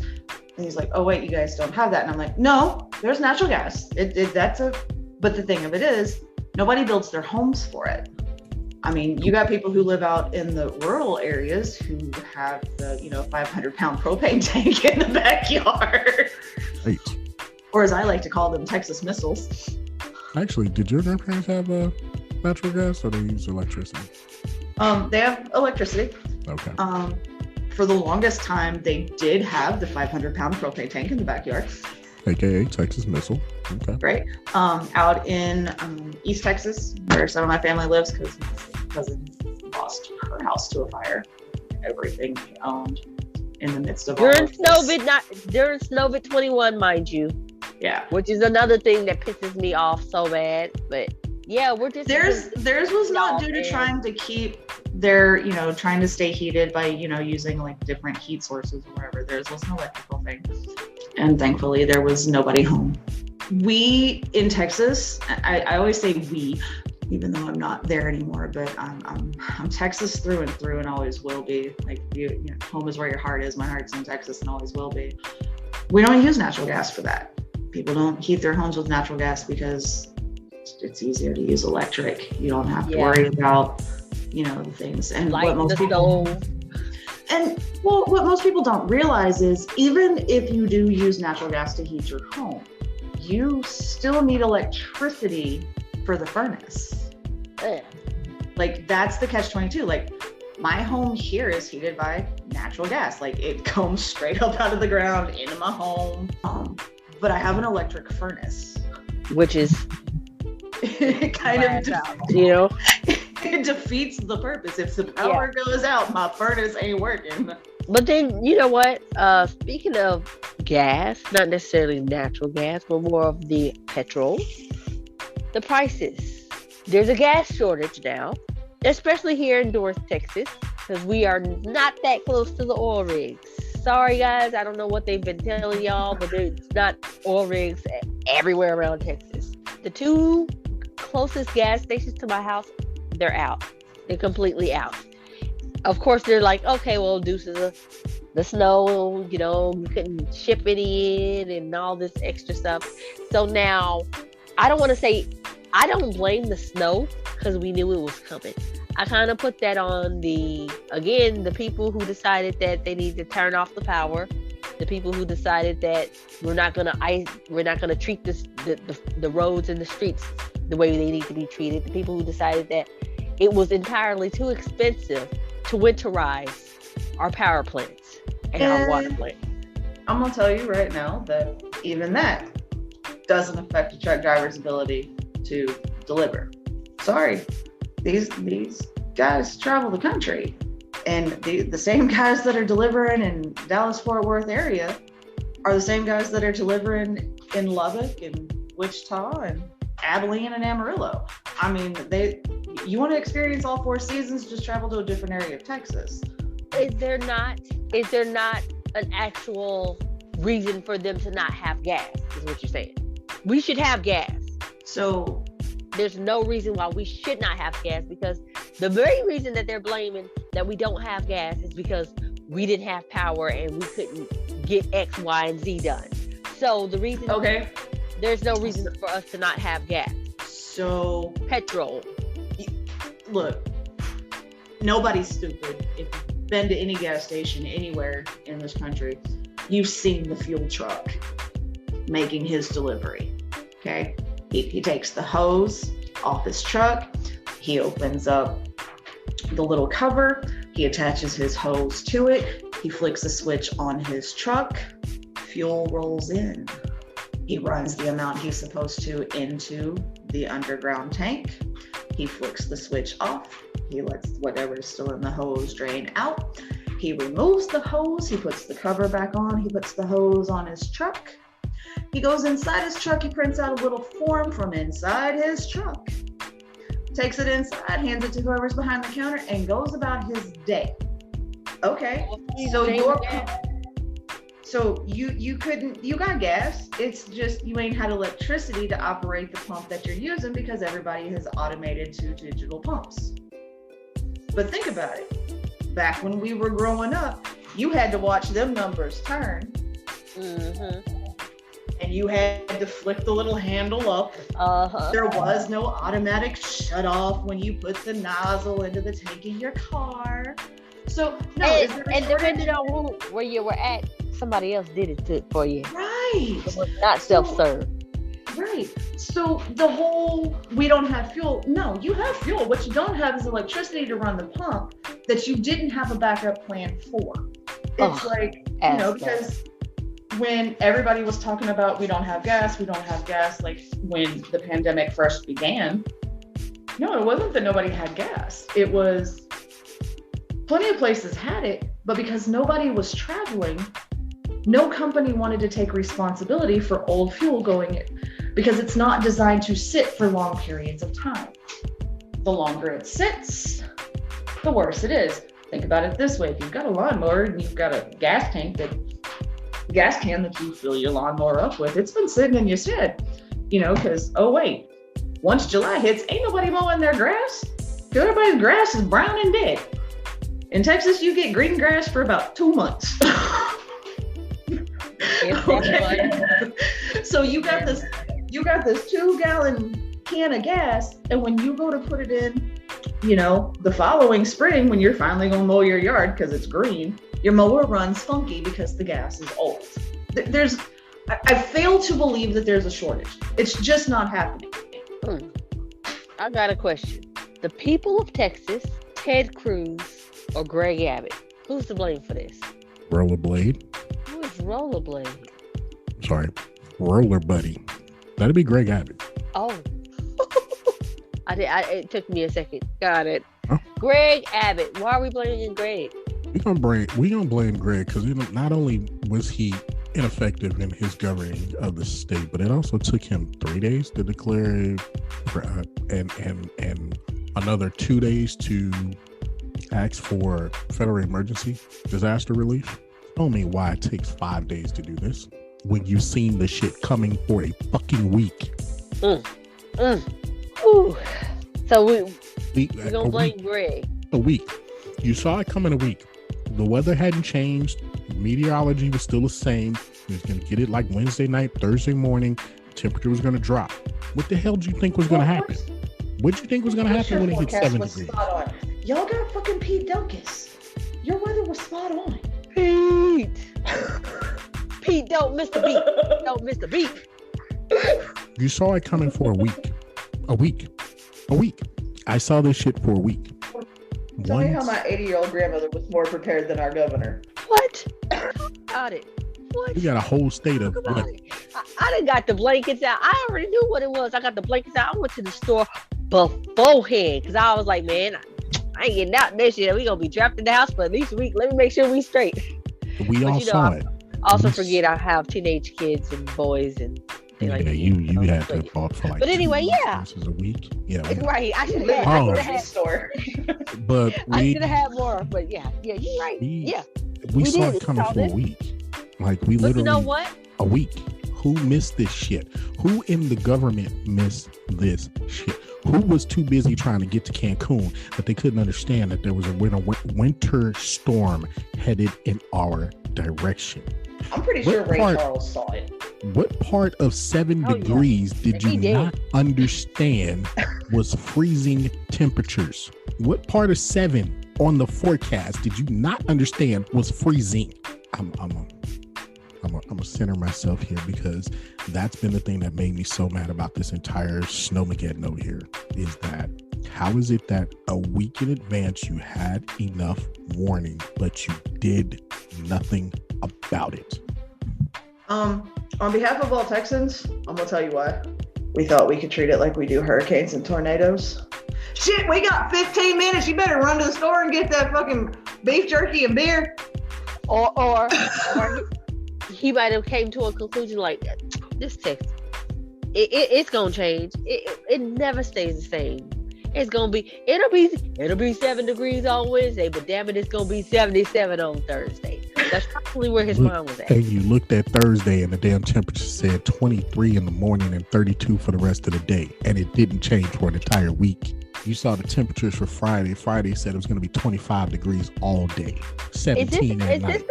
And he's like, oh wait, you guys don't have that. And I'm like, no, there's natural gas. But the thing of it is, nobody builds their homes for it. I mean, you got people who live out in the rural areas who have the 500-pound propane tank in the backyard. Right. Or as I like to call them, Texas missiles. Actually, did your grandparents have natural gas, or they use electricity? They have electricity. Okay. For the longest time, they did have the 500-pound propane tank in the backyard. AKA Texas missile. Okay. Right. Out in East Texas, where some of my family lives, because my cousin lost her house to a fire. Everything she owned in the midst of all During of this. during SNOVID 21, mind you. Yeah. Which is another thing that pisses me off so bad. But yeah, we're just Theirs was not due to man. trying to keep their, trying to stay heated by, using like different heat sources or whatever. Theirs was an electrical thing. And thankfully there was nobody home. We in Texas, I always say we, even though I'm not there anymore, but I'm Texas through and through and always will be. Like home is where your heart is. My heart's in Texas and always will be. We don't use natural gas for that. People don't heat their homes with natural gas because it's easier to use electric. You don't have to worry about, the things. And lighting the stove. And what most people don't realize is even if you do use natural gas to heat your home, you still need electricity for the furnace. Ugh. Like that's the catch-22. Like my home here is heated by natural gas. Like it comes straight up out of the ground into my home. But I have an electric furnace. Which is It kind of it defeats the purpose. If the power goes out, my furnace ain't working. But then, you know what? Speaking of gas, not necessarily natural gas, but more of the petrol, the prices. There's a gas shortage now, especially here in North Texas, because we are not that close to the oil rigs. Sorry, guys. I don't know what they've been telling y'all, but there's not oil rigs everywhere around Texas. The 2 closest gas stations to my house, they're out. They're completely out. Of course, they're like, okay, well, due to the snow, you couldn't ship it in and all this extra stuff. So now, I don't blame the snow because we knew it was coming. I kind of put that on the people who decided that they need to turn off the power, the people who decided that we're not gonna treat the roads and the streets the way they need to be treated, the people who decided that it was entirely too expensive to winterize our power plants and our water plants. I'm gonna tell you right now that even that doesn't affect a truck driver's ability to deliver. Sorry, these guys travel the country, and the same guys that are delivering in Dallas-Fort Worth area are the same guys that are delivering in Lubbock and Wichita and Abilene and Amarillo. I mean, you want to experience all 4 seasons, just travel to a different area of Texas. Is there not an actual reason for them to not have gas, is what you're saying? We should have gas. So There's no reason why we should not have gas, because the very reason that they're blaming that we don't have gas is because we didn't have power and we couldn't get X, Y, and Z done. So the reason, there's no reason for us to not have gas. So petrol. Look, nobody's stupid. If you've been to any gas station anywhere in this country, you've seen the fuel truck making his delivery. Okay, he takes the hose off his truck. He opens up the little cover. He attaches his hose to it. He flicks a switch on his truck. Fuel rolls in. He runs the amount he's supposed to into the underground tank. He flicks the switch off. He lets whatever is still in the hose drain out. He removes the hose. He puts the cover back on. He puts the hose on his truck. He goes inside his truck. He prints out a little form from inside his truck. Takes it inside, hands it to whoever's behind the counter, and goes about his day. Okay, so you couldn't, you got gas. It's just you ain't had electricity to operate the pump that you're using because everybody has automated to digital pumps. But think about it. Back when we were growing up, you had to watch them numbers turn. Mm-hmm. And you had to flick the little handle up. There was no automatic shut off when you put the nozzle into the tank of your car. So no, and depending on where you were at, somebody else did it for you. Right. It was not self-serve. Right. So the whole we don't have fuel. No, you have fuel. What you don't have is electricity to run the pump that you didn't have a backup plan for. It's because when everybody was talking about we don't have gas, like when the pandemic first began, no, it wasn't that nobody had gas. It was plenty of places had it, but because nobody was traveling, no company wanted to take responsibility for old fuel going in, because it's not designed to sit for long periods of time. The longer it sits, the worse it is. Think about it this way. If you've got a lawnmower and you've got a gas can that you fill your lawnmower up with, it's been sitting in your shed, because, once July hits, ain't nobody mowing their grass. Everybody's grass is brown and dead. In Texas, you get green grass for about 2 months. So you got this 2-gallon can of gas, and when you go to put it in, the following spring, when you're finally gonna mow your yard because it's green, your mower runs funky because the gas is old. I fail to believe that there's a shortage. It's just not happening. I got a question. The people of Texas, Ted Cruz or Greg Abbott, who's to blame for this? Rollerblade. Who is Rollerblade? Sorry, Roller Buddy. That'd be Greg Abbott. Oh. It took me a second. Got it. Huh? Greg Abbott. Why are we blaming Greg? We gonna blame Greg because not only was he ineffective in his governing of the state, but it also took him 3 days to declare and another 2 days to ask for federal emergency disaster relief. Tell me why it takes 5 days to do this when you've seen the shit coming for a fucking week. Ooh. So we gonna blame Greg. A week. You saw it coming a week. The weather hadn't changed. Meteorology was still the same. He was going to get it like Wednesday night, Thursday morning. Temperature was going to drop. What the hell do you think was going to happen? What do you think was going to happen when it hit 7 degrees? Y'all got fucking Pete Delkus. Your weather was spot on. Pete, don't miss the beat. Don't miss the beat. You saw it coming for a week. A week. I saw this shit for a week. Tell me how my 80-year-old grandmother was more prepared than our governor. What? Got it. What? We got a whole state of what? I done got the blankets out. I already knew what it was. I got the blankets out. I went to the store beforehand because I was like, man, I ain't getting out this year. We gonna be trapped in the house for at least a week. Let me make sure we straight. We all saw it. I also forget I have teenage kids and boys and you had to bought for like. But anyway, this is a week. Yeah, right. I should have had store. But I should have had more. But yeah, you're right. We saw it coming for a week. Like we literally. You know what? A week. Who missed this shit? Who in the government missed this shit? Who was too busy trying to get to Cancun that they couldn't understand that there was a winter storm headed in our direction? I'm pretty sure Ray Charles saw it. What part of 7 degrees did you not understand was freezing temperatures? What part of 7 on the forecast did you not understand was freezing? I'm gonna center myself here because that's been the thing that made me so mad about this entire Snowmageddon over here, is that how is it that a week in advance you had enough warning, but you did nothing about it? On behalf of all Texans, I'm gonna tell you why. We thought we could treat it like we do hurricanes and tornadoes. Shit, we got 15 minutes. You better run to the store and get that fucking beef jerky and beer. Or he might have came to a conclusion like, this Texas, it's gonna change. It never stays the same. It'll be 7 degrees on Wednesday, but damn it, it's gonna be 77 on Thursday. That's probably where his mind was at. And you looked at Thursday and the damn temperature said 23 in the morning and 32 for the rest of the day, and it didn't change for an entire week. You saw the temperatures for Friday. Friday said it was going to be 25 degrees all day, 17 at night.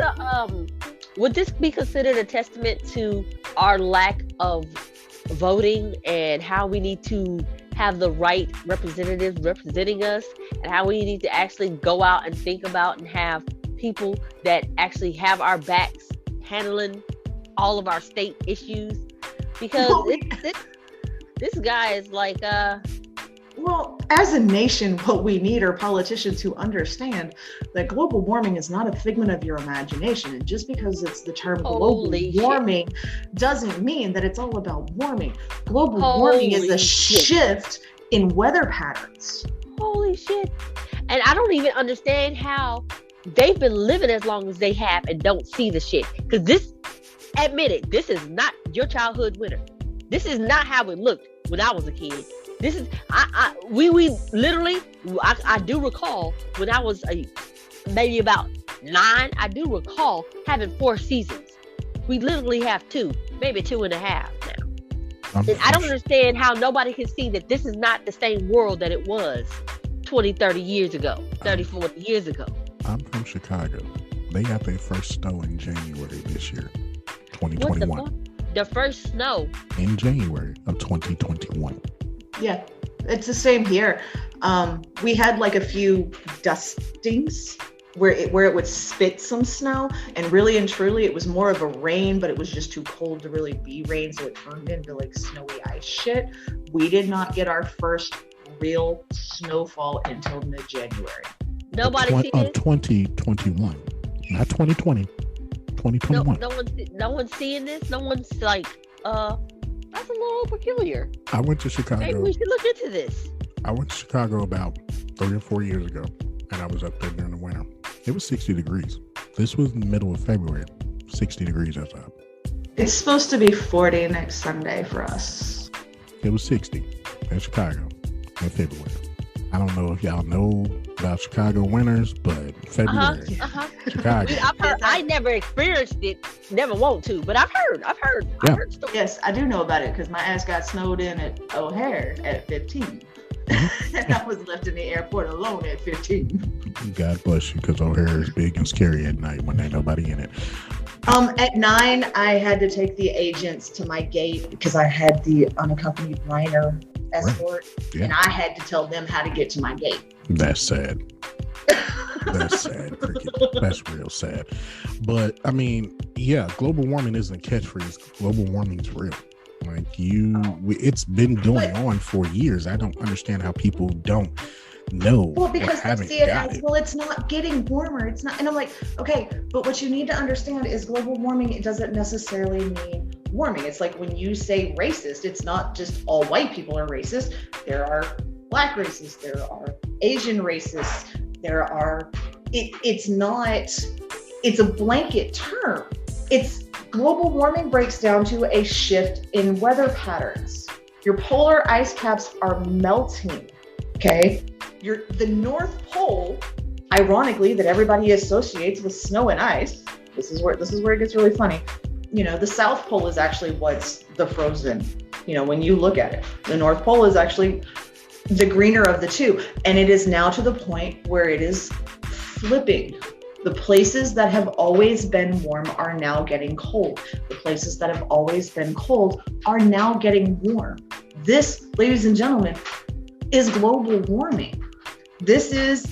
Would this be considered a testament to our lack of voting and how we need to have the right representatives representing us, and how we need to actually go out and think about and have people that actually have our backs handling all of our state issues? Because this guy is like well, as a nation, what we need are politicians who understand that global warming is not a figment of your imagination. And just because it's the term global warming doesn't mean that it's all about warming. Global warming is a shift in weather patterns. Holy shit. And I don't even understand how they've been living as long as they have and don't see the shit. Because admit it, this is not your childhood winter. This is not how it looked when I was a kid. This is, we literally, I do recall when I was maybe about 9, I do recall having 4 seasons. We literally have 2, maybe 2.5 now. And I don't understand how nobody can see that this is not the same world that it was 20, 30 years ago, 30, 40 years ago. I'm from Chicago. They got their first snow in January this year, 2021. The first snow? In January of 2021. Yeah, it's the same here. We had like a few dustings where it would spit some snow, and really and truly it was more of a rain, but it was just too cold to really be rain, so it turned into like snowy ice shit. We did not get our first real snowfall until mid-January. Nobody of 2021, not 2020. 2021. No one's seeing this. No one's like, that's a little peculiar. I went to Chicago. Maybe we should look into this. I went to Chicago about 3 or 4 years ago, and I was up there during the winter. It was 60 degrees. This was in the middle of February. 60 degrees outside. It's supposed to be 40 next Sunday for us. It was 60 in Chicago in February. I don't know if y'all know about Chicago winters, but February, Chicago. I never experienced it, never want to, but I've heard stories. Yes, I do know about it because my ass got snowed in at O'Hare at 15. And I was left in the airport alone at 15. God bless you, because O'Hare is big and scary at night when there's nobody in it. At 9, I had to take the agents to my gate because I had the unaccompanied minor escort, and I had to tell them how to get to my gate. That's sad. That's sad, Cricket. That's real sad. But I mean, yeah, global warming isn't a catchphrase. Global warming's real. Like it's been going on for years. I don't understand how people don't know. Well, because they see it as, well, it's not getting warmer. It's not, and I'm like, okay, but what you need to understand is global warming, it doesn't necessarily mean warming. It's like when you say racist, it's not just all white people are racist. There are black racists, there are Asian racists, there are, it's a blanket term. Global warming breaks down to a shift in weather patterns. Your polar ice caps are melting, okay? The North Pole, ironically, that everybody associates with snow and ice, this is where it gets really funny. You know, the South Pole is actually what's the frozen, when you look at it. The North Pole is actually the greener of the two. And it is now to the point where it is flipping. The places that have always been warm are now getting cold. The places that have always been cold are now getting warm. This, ladies and gentlemen, is global warming. This is,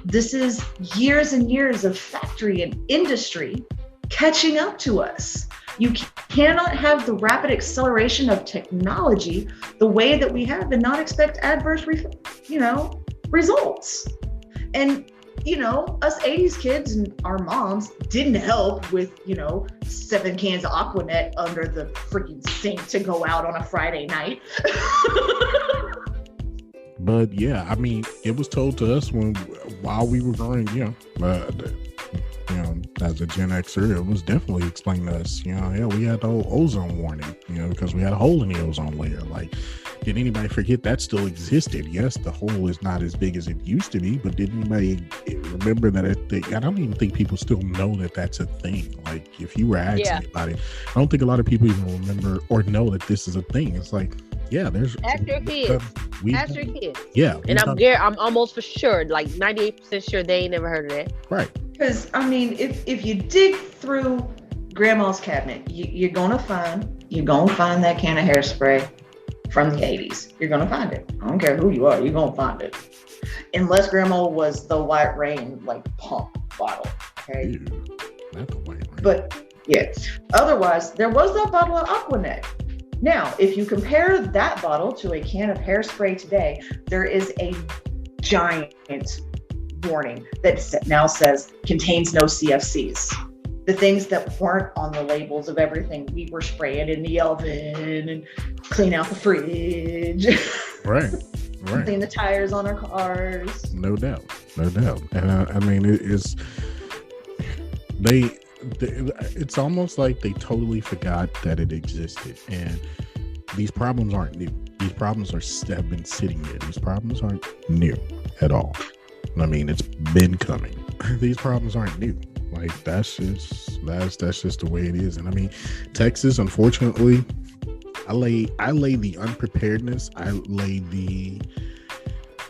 this is years and years of factory and industry catching up to us. You cannot have the rapid acceleration of technology the way that we have and not expect adverse, results. And us 80s kids and our moms didn't help with, 7 cans of Aquanet under the freaking sink to go out on a Friday night. But yeah, I mean, it was told to us while we were growing, as a Gen Xer, it was definitely explained to us, we had the whole ozone warning, because we had a hole in the ozone layer. Like, did anybody forget that still existed? Yes, the hole is not as big as it used to be, but did anybody remember that? I don't even think people still know that that's a thing. Like, if you were asking anybody, I don't think a lot of people even remember or know that this is a thing. It's like, yeah, there's ask your kids. Ask your kids. Yeah, and I'm almost for sure, like 98% sure they ain't never heard of that. Right. Because I mean, if you dig through grandma's cabinet, you're gonna find that can of hairspray from the 80s. You're gonna find it. I don't care who you are, you're gonna find it. Unless grandma was the White Rain pump bottle. Okay. Ew, not the White Rain. But yeah. Otherwise, there was that bottle of Aquanet. Now, if you compare that bottle to a can of hairspray today, there is a giant warning that now says contains no CFCs. The things that weren't on the labels of everything we were spraying in the oven and clean out the fridge. Right. Clean the tires on our cars. No doubt. And I mean, it's almost like they totally forgot that it existed. And these problems aren't new. These problems have been sitting there. These problems aren't new at all. I mean, it's been coming. These problems aren't new. Like, that's just the way it is. And I mean, Texas, unfortunately, I lay the unpreparedness, I lay the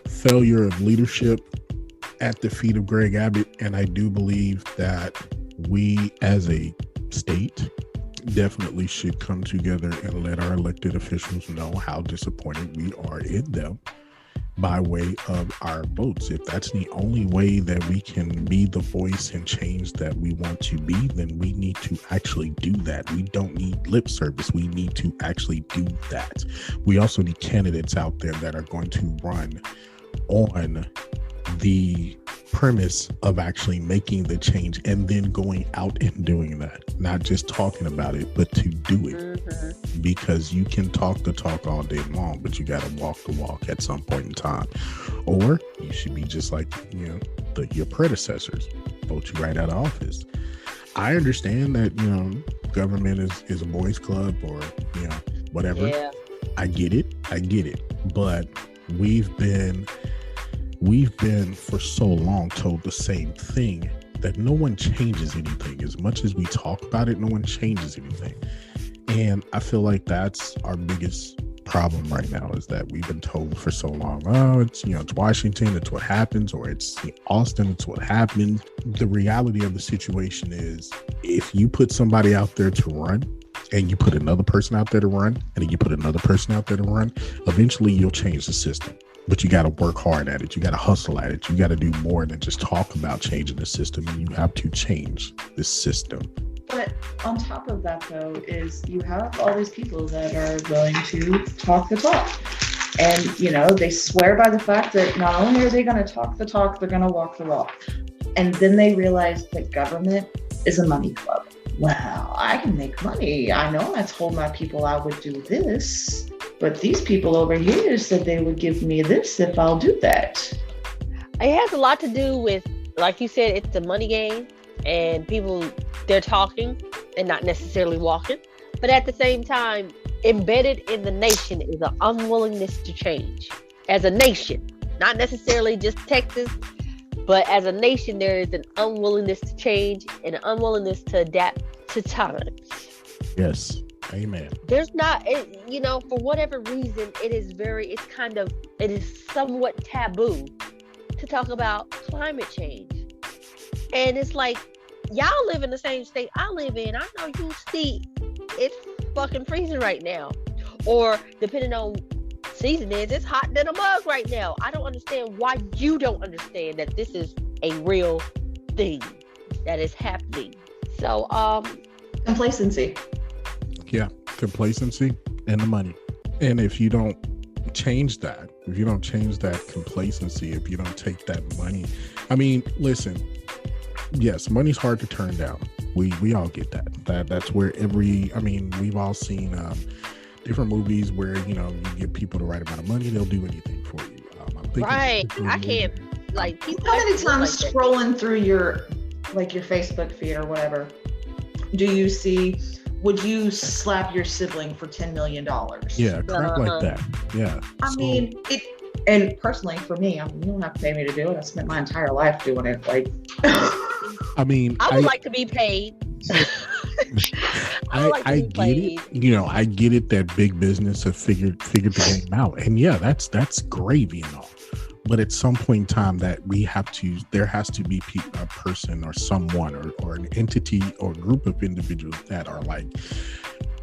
failure of leadership at the feet of Greg Abbott, and I do believe that we as a state definitely should come together and let our elected officials know how disappointed we are in them by way of our votes. If that's the only way that we can be the voice and change that we want to be, then we need to actually do that. We don't need lip service. We need to actually do that. We also need candidates out there that are going to run on the premise of actually making the change and then going out and doing that, not just talking about it, but to do it. Because you can talk the talk all day long, but you got to walk the walk at some point in time. Or you should be just like your predecessors, vote you right out of office. I understand that government is a boys club or whatever. Yeah. I get it, but we've been for so long told the same thing that no one changes anything. As much as we talk about it, no one changes anything. And I feel like that's our biggest problem right now, is that we've been told for so long, oh, it's Washington, it's what happens, or it's Austin, it's what happened. The reality of the situation is, if you put somebody out there to run, and you put another person out there to run, and then you put another person out there to run, eventually you'll change the system. But you got to work hard at it. You got to hustle at it. You got to do more than just talk about changing the system. And you have to change the system. But on top of that, though, is you have all these people that are going to talk the talk. And, they swear by the fact that not only are they going to talk the talk, they're going to walk the walk. And then they realize that government is a money club. Well, I can make money. I know I told my people I would do this, but these people over here said they would give me this if I'll do that. It has a lot to do with, like you said, it's a money game, and people, they're talking and not necessarily walking. But at the same time, embedded in the nation is an unwillingness to change. As a nation, not necessarily just Texas, but as a nation, there is an unwillingness to change and an unwillingness to adapt to times. Yes. Amen. There's not, for whatever reason, it is somewhat taboo to talk about climate change. And it's like, y'all live in the same state I live in. I know you see it's fucking freezing right now. Or depending on season is, it's hot than a mug right now. I don't understand why you don't understand that this is a real thing that is happening. So, complacency. Yeah, complacency and the money. And if you don't change that, complacency, if you don't take that money, I mean, listen, yes, money's hard to turn down. We all get that. That's where we've all seen different movies where, you give people the right amount of money, they'll do anything for you. Right. I can't, like, people. How many times scrolling through your Facebook feed or whatever, would you slap your sibling for $10 million? Yeah, crap like that. Yeah. I mean, and personally for me, you don't have to pay me to do it. I spent my entire life doing it. Like, I would like to be paid. I get it. I get it that big business have figured the game out. And yeah, that's gravy and all. But at some point in time that there has to be a person or someone or an entity or group of individuals that are like,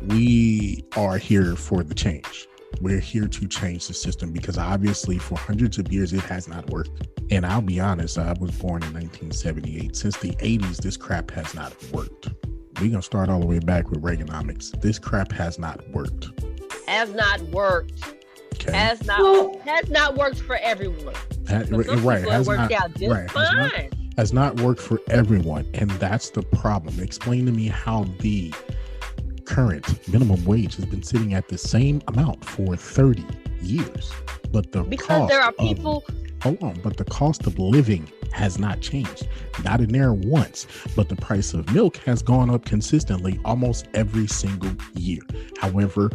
we are here for the change. We're here to change the system, because obviously for hundreds of years it has not worked. And I'll be honest, I was born in 1978. Since the 80s, this crap has not worked. We're going to start all the way back with Reaganomics. This crap has not worked. Has not worked. Okay. Has not worked for everyone. Right. Has not worked for everyone. And that's the problem. Explain to me how the current minimum wage has been sitting at the same amount for 30 years. But the cost of living has not changed. Not in there once. But the price of milk has gone up consistently almost every single year. However,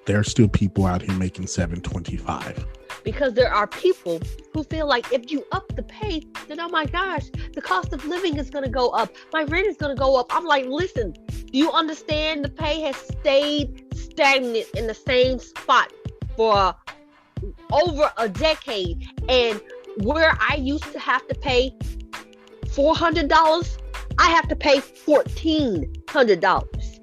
there's still people out here making $7.25. Because there are people who feel like if you up the pay, then oh my gosh, the cost of living is going to go up. My rent is going to go up. I'm like, listen, do you understand the pay has stayed stagnant in the same spot for over a decade? And where I used to have to pay $400, I have to pay $1,400.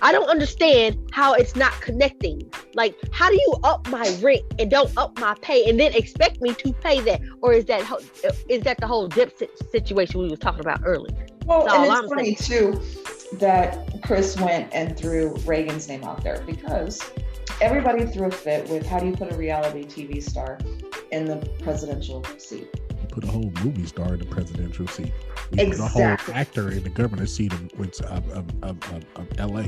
I don't understand how it's not connecting. Like, how do you up my rent and don't up my pay and then expect me to pay that? Or is that the whole dip situation we was talking about earlier? Well, and it's funny too that Chris went and threw Reagan's name out there, because everybody threw a fit with, how do you put a reality TV star in the presidential seat? Put a whole movie star in the presidential seat. Exactly. Put a whole actor in the governor's seat of LA.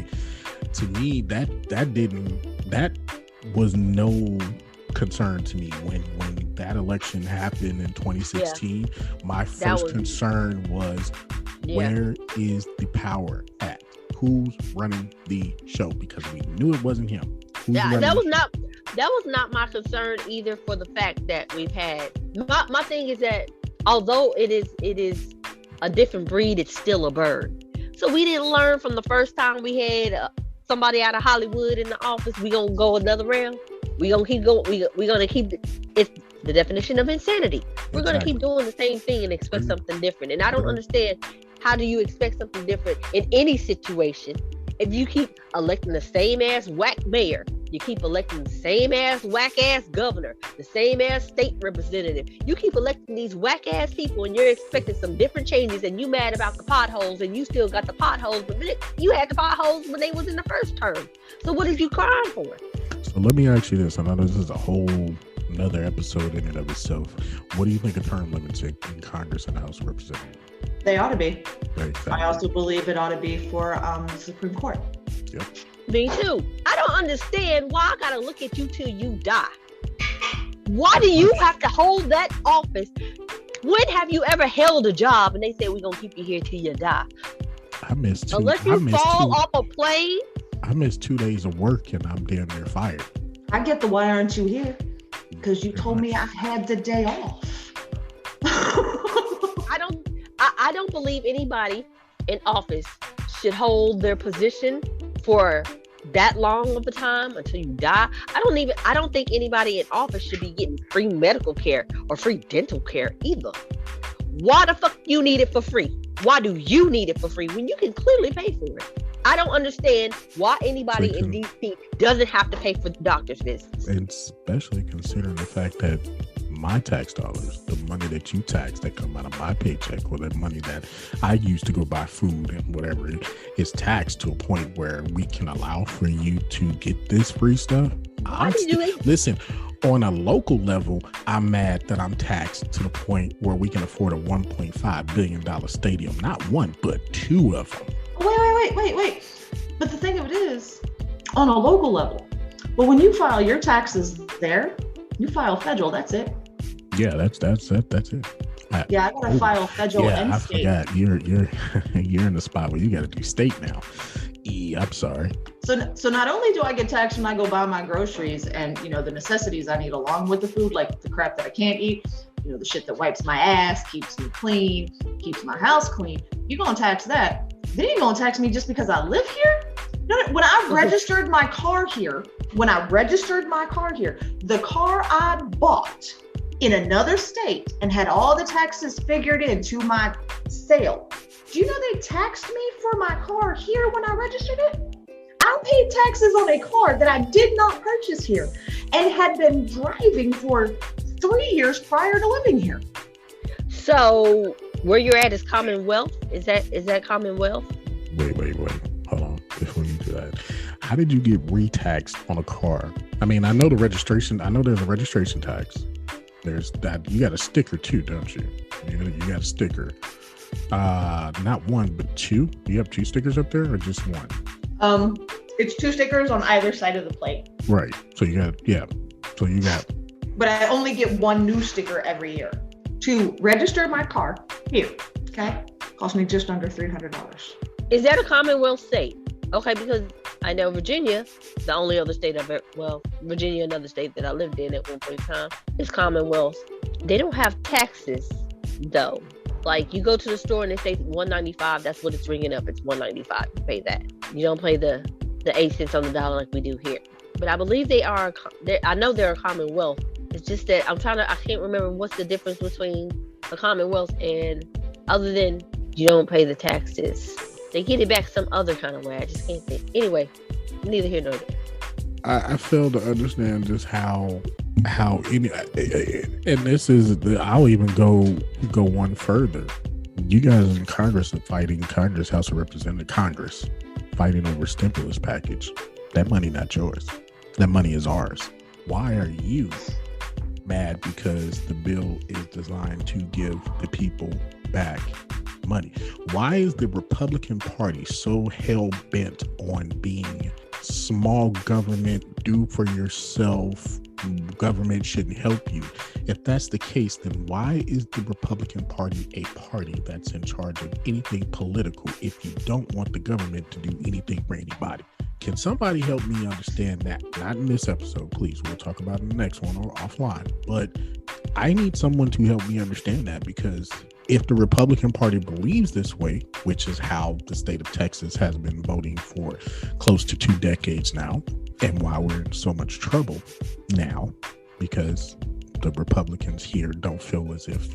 To me, that was no concern to me when that election happened in 2016. Yeah. My first concern was, where is the power at? Who's running the show? Because we knew it wasn't him. That was not my concern either, for the fact that we've had, my thing is that although it is a different breed, it's still a bird. So we didn't learn from the first time we had somebody out of Hollywood in the office. We gonna go another round. We gonna keep going. We gonna keep. It's the definition of insanity. We're gonna keep doing the same thing and expect something different. And I don't understand, how do you expect something different in any situation if you keep electing the same ass whack mayor? You keep electing the same ass whack ass governor, the same ass state representative. You keep electing these whack ass people, and you're expecting some different changes, and you mad about the potholes, and you still got the potholes, but you had the potholes when they was in the first term. So what is you crying for? So let me ask you this. I know this is a whole another episode in and of itself. What do you think of term limits in Congress and the House of Representatives? They ought to be. Exactly. I also believe it ought to be for the Supreme Court. Yep. Me too. I don't understand why I gotta look at you till you die. Why do you have to hold that office? When have you ever held a job and they say we're gonna keep you here till you die? I missed two. Unless you fall off a plane. I missed 2 days of work and I'm damn near fired. I get the why aren't you here? Because you told me I had the day off. I don't believe anybody in office should hold their position for that long of a time until you die. I don't think anybody in office should be getting free medical care or free dental care either. Why the fuck you need it for free? Why do you need it for free when you can clearly pay for it? I don't understand why anybody in DC doesn't have to pay for the doctor's visits. And especially considering the fact that my tax dollars, the money that you tax that come out of my paycheck, or the money that I use to go buy food and whatever, is taxed to a point where we can allow for you to get this free stuff. Listen, on a local level, I'm mad that I'm taxed to the point where we can afford a $1.5 billion stadium. Not one, but two of them. Wait. But the thing of it is, on a local level, but when you file your taxes there, you file federal, that's it. Yeah, that's it. I gotta file federal and state. I forgot. You're in the spot where you gotta do state now. I'm sorry. So not only do I get taxed when I go buy my groceries and, you know, the necessities I need along with the food, like the crap that I can't eat, you know, the shit that wipes my ass, keeps me clean, keeps my house clean, you're gonna tax that. Then you're gonna tax me just because I live here? When I registered my car here, the car I bought in another state and had all the taxes figured into my sale, do you know they taxed me for my car here when I registered it? I paid taxes on a car that I did not purchase here and had been driving for 3 years prior to living here. So where you're at is Commonwealth? Is that Commonwealth? Wait. Hold on. Before you do that, how did you get re-taxed on a car? I mean, I know there's a registration tax. There's that. You got a sticker too, don't you? You got a sticker. Not one, but two. Do you have two stickers up there or just one? It's two stickers on either side of the plate. Right. So you got. But I only get one new sticker every year to register my car here. Okay. Cost me just under $300. Is that a Commonwealth state? Okay, because I know Virginia, the only other state Virginia, another state that I lived in at one point in time, is Commonwealth. They don't have taxes though. Like, you go to the store and they say $1.95, that's what it's ringing up. It's $1.95. You pay that. You don't pay the 8 cents on the dollar like we do here. But I believe I know they're a Commonwealth. It's just that I can't remember what's the difference between a Commonwealth and, other than you don't pay the taxes. They get it back some other kind of way. I just can't think. Anyway, neither here nor there. I fail to understand just how any, and this is I'll even go one further. You guys in Congress are fighting House of Representatives, Congress fighting over stimulus package. That money not yours. That money is ours. Why are you mad because the bill is designed to give the people back money? Why is the Republican Party so hell-bent on being small government, do for yourself, government shouldn't help you? If that's the case, then why is the Republican Party a party that's in charge of anything political if you don't want the government to do anything for anybody? Can somebody help me understand that? Not in this episode, please. We'll talk about it in the next one or offline. But I need someone to help me understand that, because if the Republican Party believes this way, which is how the state of Texas has been voting for close to 2 decades now, and why we're in so much trouble now, because the Republicans here don't feel as if,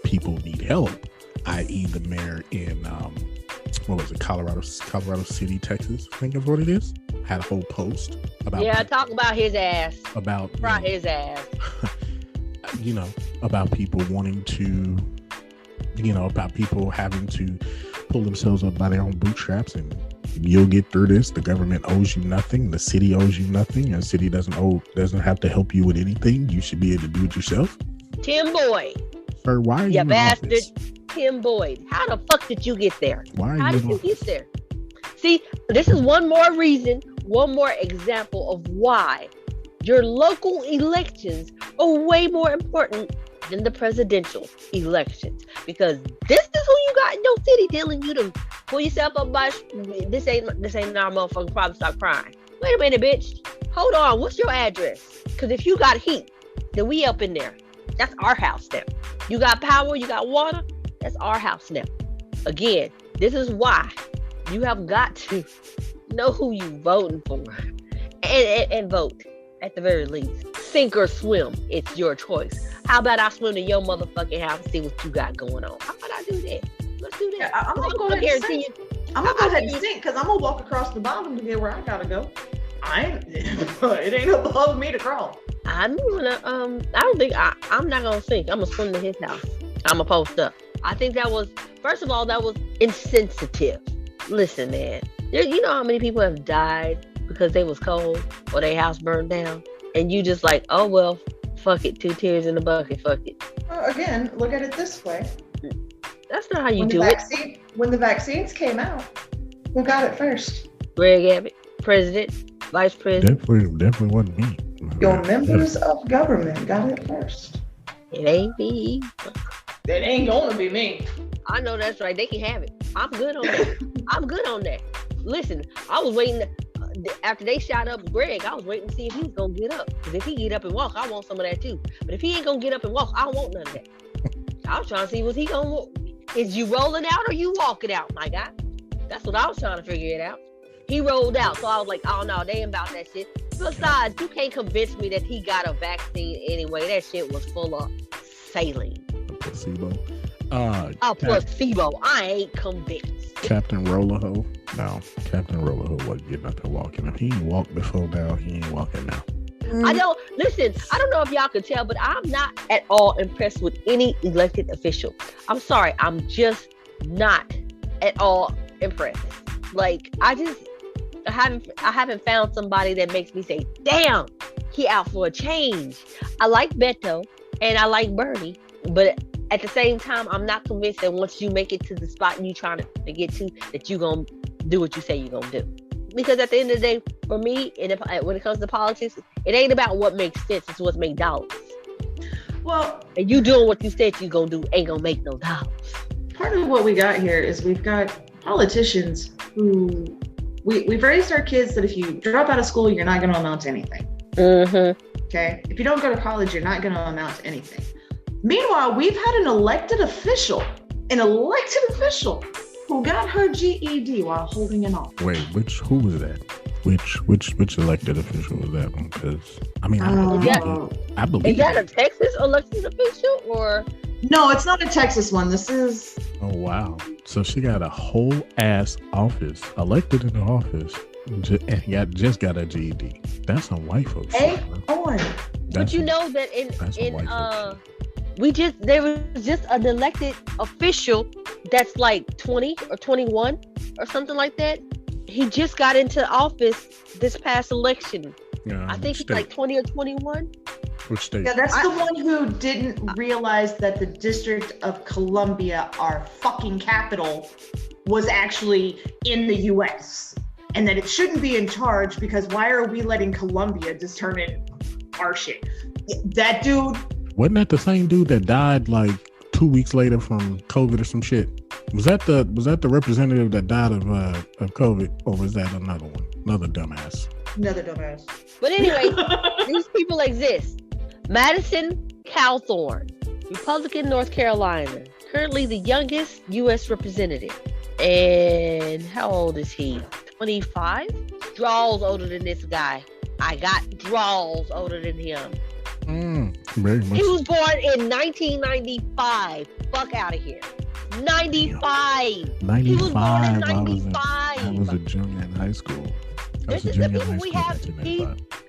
people need help, i.e. the mayor in, Colorado City, Texas, I think is what it is, had a whole post about... Yeah, talk about his ass. His ass. About people wanting to... about people having to pull themselves up by their own bootstraps, and you'll get through this. The government owes you nothing. The city owes you nothing. And the city doesn't have to help you with anything. You should be able to do it yourself. Tim Boyd. Sir, why are you bastard? office? Tim Boyd. How the fuck did you get there? How did you get there? See, this is one more reason, one more example of why your local elections are way more important than the presidential elections, because this is who you got in your city telling you to pull yourself up by this ain't our motherfucking problem, stop crying. Wait a minute, bitch, hold on, what's your address? Because if you got heat, then we up in there. That's our house now. You got power, you got water, that's our house now. Again, this is why you have got to know who you voting for, and vote at the very least. Sink or swim, it's your choice. How about I swim to your motherfucking house and see what you got going on? How about I do that? Let's do that. I'm gonna go ahead and sink. I'm gonna go ahead and sink because I'm gonna walk across the bottom to get where I gotta go. It ain't above me to crawl. I'm not gonna sink. I'm gonna swim to his house. I'm gonna post up. I think that was, first of all, that was insensitive. Listen, man, you know how many people have died because they was cold or their house burned down, and you just like, oh well, fuck it, 2 tears in the bucket, fuck it. Again, look at it this way. That's not how you do it. When the vaccines came out, who got it first? Greg Abbott, president, vice president. Definitely wasn't me. Your members of government got it first. It ain't me. It ain't gonna be me. I know that's right. They can have it. I'm good on that. I'm good on that. Listen, I was waiting after they shot up Greg. I was waiting to see if he was gonna get up. Because if he get up and walk, I want some of that too. But if he ain't gonna get up and walk, I don't want none of that. I was trying to see, was he gonna walk? Is you rolling out or you walking out, my guy? That's what I was trying to figure it out. He rolled out, so I was like, oh no, they ain't about that shit. Besides, you can't convince me that he got a vaccine anyway. That shit was full of saline. A placebo. Placebo. I ain't convinced. Captain Rollerho. No, Captain Rollerho wasn't getting up and walking. If he ain't walked before now, he ain't walking now. I don't know if y'all can tell, but I'm not at all impressed with any elected official. I'm sorry, I'm just not at all impressed. Like, I haven't found somebody that makes me say, damn, he out for a change. I like Beto and I like Bernie, but at the same time, I'm not convinced that once you make it to the spot you trying to get to, that you gonna do what you say you're gonna do. Because at the end of the day, for me, when it comes to politics, it ain't about what makes sense, it's what makes dollars. Well, and you doing what you said you gonna do ain't gonna make no dollars. Part of what we got here is we've got politicians who we've raised our kids that if you drop out of school, you're not going to amount to anything. Mm-hmm. Okay. If you don't go to college, you're not going to amount to anything. Meanwhile, we've had an elected official who got her GED while holding an office. Wait, who was that? Which elected official was that one? Because I believe. Is that a Texas elected official or? No, it's not a Texas one. This is. Oh wow! So she got a whole ass office, elected in the office, and just got a GED. That's some white folks. But you know that there was just an elected official that's like 20 or 21 or something like that. He just got into office this past election. I think he's like 20 or 21. Which state? Yeah, that's the one who didn't realize that the District of Columbia, our fucking capital, was actually in the U.S. and that it shouldn't be in charge because why are we letting Columbia determine our shit? That dude. Wasn't that the same dude that died like 2 weeks later from COVID or some shit? Was that the representative that died of COVID, or was that another one? Another dumbass. But anyway, these people exist. Madison Cawthorn, Republican, North Carolina, currently the youngest U.S. representative. And how old is he? 25? Draws older than this guy. I got draws older than him. Very much. He was born in 1995. Fuck out of here. 95. 95. He was born in 95. I was a junior in high school. This is the people we have.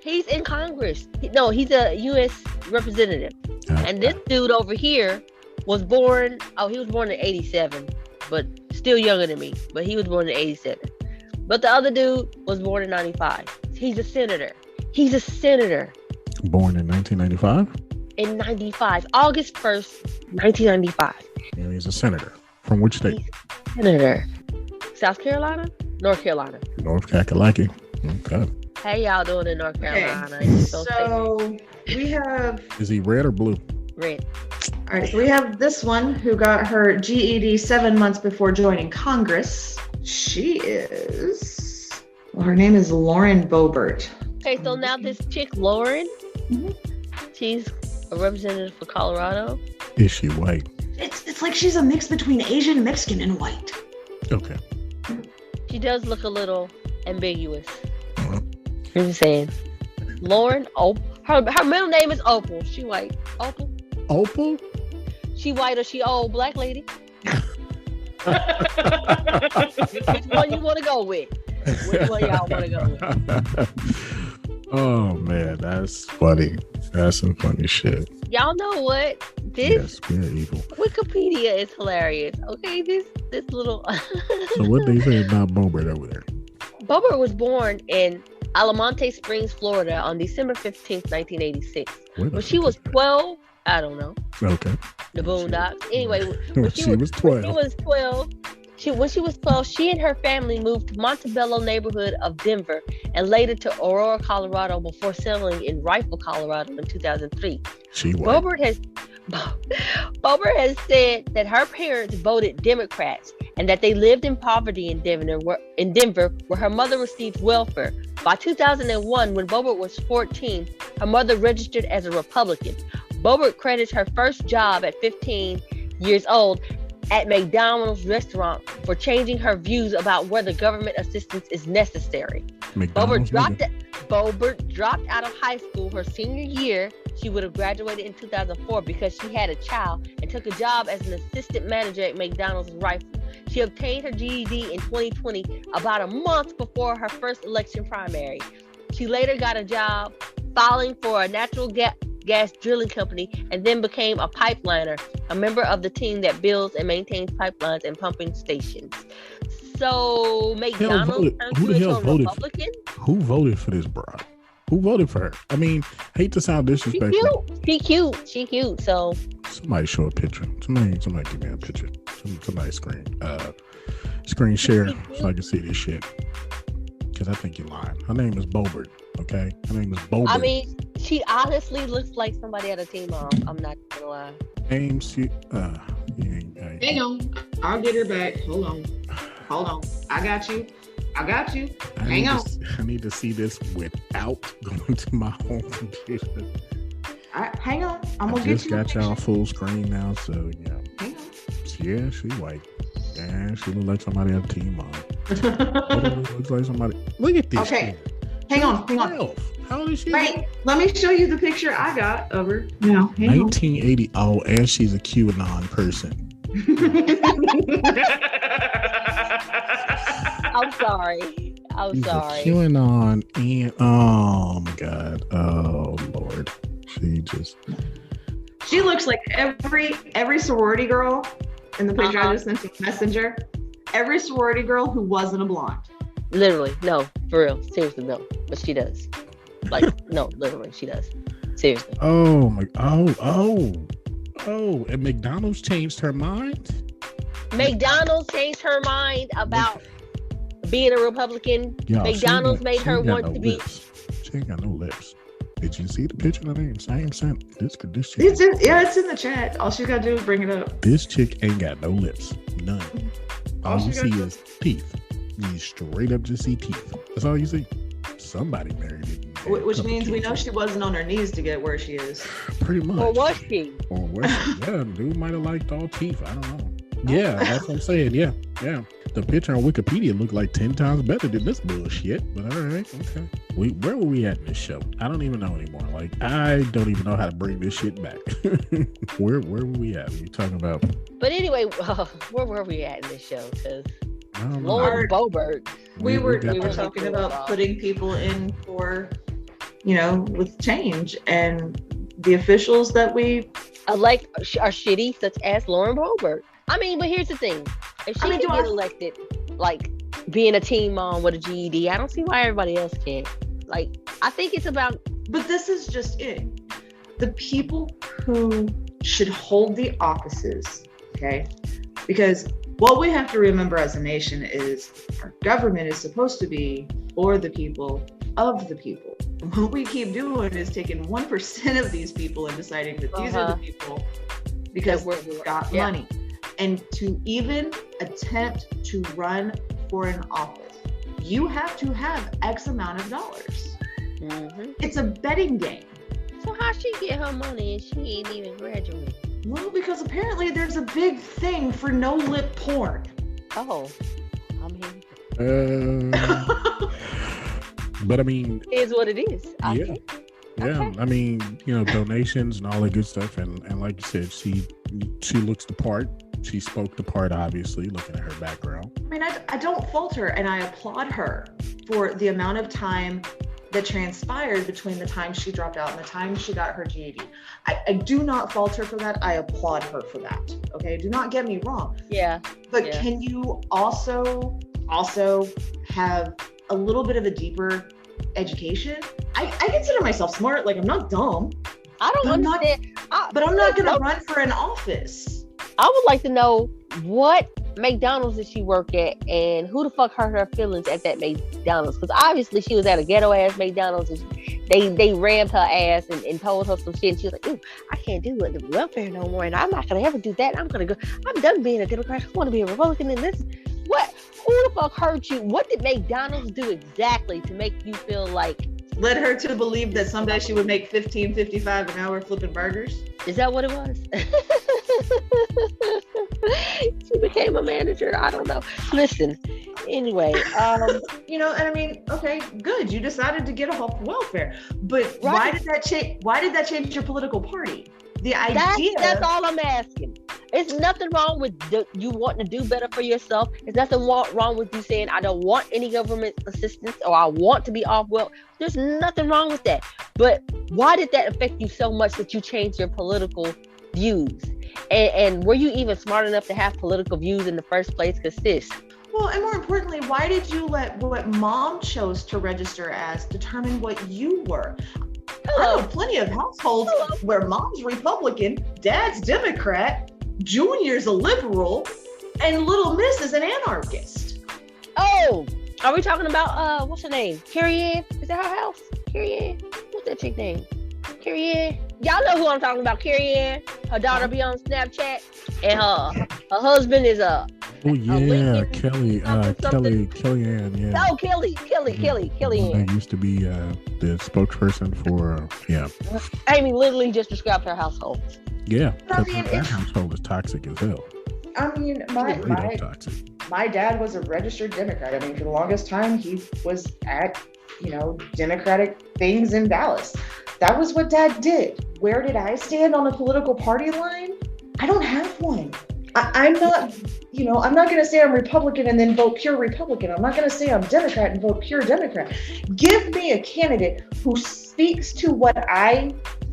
He's in Congress. He's a U.S. representative. And this dude over here was born. He was born in 87, but still younger than me. But he was born in 87. But the other dude was born in 95. He's a senator. Born in 1995? In 95. August 1st, 1995. And he's a senator. From which state? Senator. South Carolina? North Carolina. North Kakalaki. Okay. How y'all doing in North Carolina? Okay. So we have... Is he red or blue? Red. All right, so we have this one who got her GED 7 months before joining Congress. Her name is Lauren Bobert. Okay, so now this chick, Lauren, she's a representative for Colorado. Is she white? It's like she's a mix between Asian, Mexican, and white. Okay. She does look a little ambiguous. I'm just saying. Lauren, her middle name is Opal. She white. Opal? Opal? She white or she old black lady? Which one you want to go with? Which one y'all want to go with? Oh man, that's funny. That's some funny shit. Y'all know what? This Yes, we're evil. Wikipedia is hilarious. Okay, this little. So what they say about Bobert over there? Bobert was born in Almonte Springs, Florida on December 15th, 1986. When she was 12, I don't know. Okay. The Boondocks. Anyway, when she was 12. When she was 12, she and her family moved to Montebello neighborhood of Denver and later to Aurora, Colorado before settling in Rifle, Colorado in 2003. Bobert has said that her parents voted Democrats and that they lived in poverty in Denver, where her mother received welfare. By 2001, when Bobert was 14, her mother registered as a Republican. Bobert credits her first job at 15 years old at McDonald's restaurant for changing her views about whether government assistance is necessary. Bobert dropped out of high school her senior year. She would have graduated in 2004 because she had a child and took a job as an assistant manager at McDonald's Rifle. She obtained her GED in 2020, about a month before her first election primary. She later got a job filing for a natural gas drilling company and then became a pipeliner, a member of the team that builds and maintains pipelines and pumping stations. So McDonald's who the hell voted? Republican? Who voted for this broad? Who voted for her? I mean, hate to sound disrespectful. She cute. So somebody show a picture. Somebody give me a picture. Somebody screen share so I can see this shit. Because I think you're lying. Her name is Bobert. Okay, her name is Bobert. I mean, she honestly looks like somebody at a team mom. I'm not gonna lie. Hang on, I'll get her back. Hold on. I got you. Hang on. I need to see this without going to my home computer. Hang on. I'm gonna get you. Just got y'all full screen now, so yeah. Hang on. Yeah, she white. Yeah, she looks like somebody at a team mom. Looks like somebody. Look at this. Okay. Hang on. How old is she? Wait, let me show you the picture I got of her. Now, 1980. Oh, and she's a QAnon person. I'm sorry. She's a QAnon and oh my God. Oh Lord. She looks like every sorority girl in the picture I just sent to Messenger. Every sorority girl who wasn't a blonde. Literally, no, for real. Seriously, no. But she does. Like, no, literally, she does. Seriously. Oh my. Oh. And McDonald's changed her mind. McDonald's changed her mind about being a Republican. McDonald's made her want to be. She ain't got no lips. Did you see the picture of the same sent this chick? It's in the chat. All she gotta do is bring it up. This chick ain't got no lips. None. All you see is teeth. You straight up just see teeth. That's all you see. Somebody married it. Which means we know she wasn't on her knees to get where she is. Pretty much. Or was she? Yeah, dude might have liked all teeth. I don't know. Yeah, that's what I'm saying. Yeah. The picture on Wikipedia looked like 10 times better than this bullshit. But all right, okay. Where were we at in this show? I don't even know anymore. Like, I don't even know how to bring this shit back. Where were we at? We talking about? But anyway, where were we at in this show? Because Lord Bobert. We were talking about putting people in for, with change, and the officials that we elect are shitty, such as Lauren Bobert. I mean, but here's the thing: if she can get elected, like being a teen mom with a GED, I don't see why everybody else can't. Like, I think it's about. But this is just it. The people who should hold the offices, okay? Because what we have to remember as a nation is our government is supposed to be for the people, of the people. What we keep doing is taking 1% of these people and deciding that these are the people because we've got money. And to even attempt to run for an office, you have to have X amount of dollars. Mm-hmm. It's a betting game. So how she get her money and she ain't even graduated? Well, because apparently there's a big thing for no lip porn. Oh, I'm here. But I mean, It is what it is. yeah. Okay. Yeah, Okay. I mean, donations and all that good stuff, and like you said, she looks the part. She spoke the part, obviously, looking at her background. I mean, I don't fault her, and I applaud her for the amount of time that transpired between the time she dropped out and the time she got her GED. I do not fault her for that. I applaud her for that. Okay, do not get me wrong. Yeah. But Yeah. can you also have a little bit of a deeper education? I consider myself smart. Like, I'm not dumb, I don't But I'm not- understand. but I'm not going to run for an office. I would like to know what McDonald's did she work at, and who the fuck hurt her feelings at that McDonald's? Because obviously she was at a ghetto ass McDonald's, and they rammed her ass and told her some shit. And she was like, "Ooh, I can't do the welfare no more, and I'm not gonna ever do that. I'm done being a Democrat. I want to be a Republican." And this, what? Who the fuck hurt you? What did McDonald's do exactly to make you feel like? Led her to believe that someday she would make $15.55 an hour flipping burgers. Is that what it was? She became a manager. I don't know. Listen, anyway, And I mean, okay, good. You decided to get off welfare, but Right. why did that change? Why did that change your political party? The idea. that's all I'm asking. It's nothing wrong with you wanting to do better for yourself. There's nothing wrong with you saying, I don't want any government assistance, or I want to be off well. There's nothing wrong with that. But why did that affect you so much that you changed your political views? And were you even smart enough to have political views in the first place? Because sis, Well, and more importantly, why did you let what mom chose to register as determine what you were? I know plenty of households where mom's Republican, dad's Democrat, Junior's a liberal, and little miss is an anarchist. Oh, are we talking about what's her name? Carrie Ann? Is that her house? Carrie Ann? What's that chick name? Carrie Ann? Y'all know who I'm talking about. Carrie Ann. Her daughter be on Snapchat, and her husband is a Oh yeah, Lincoln Kellyanne, yeah. oh Kelly Ann. That used to be the spokesperson for Amy literally just described her household. yeah. I mean, That household is toxic as hell. I mean, Really toxic. my dad was a registered Democrat. I mean, for the longest time, he was at, Democratic things in Dallas. That was what dad did. Where did I stand on a political party line? I don't have one. I'm not, I'm not going to say I'm Republican and then vote pure Republican. I'm not going to say I'm Democrat and vote pure Democrat. Give me a candidate who speaks to what I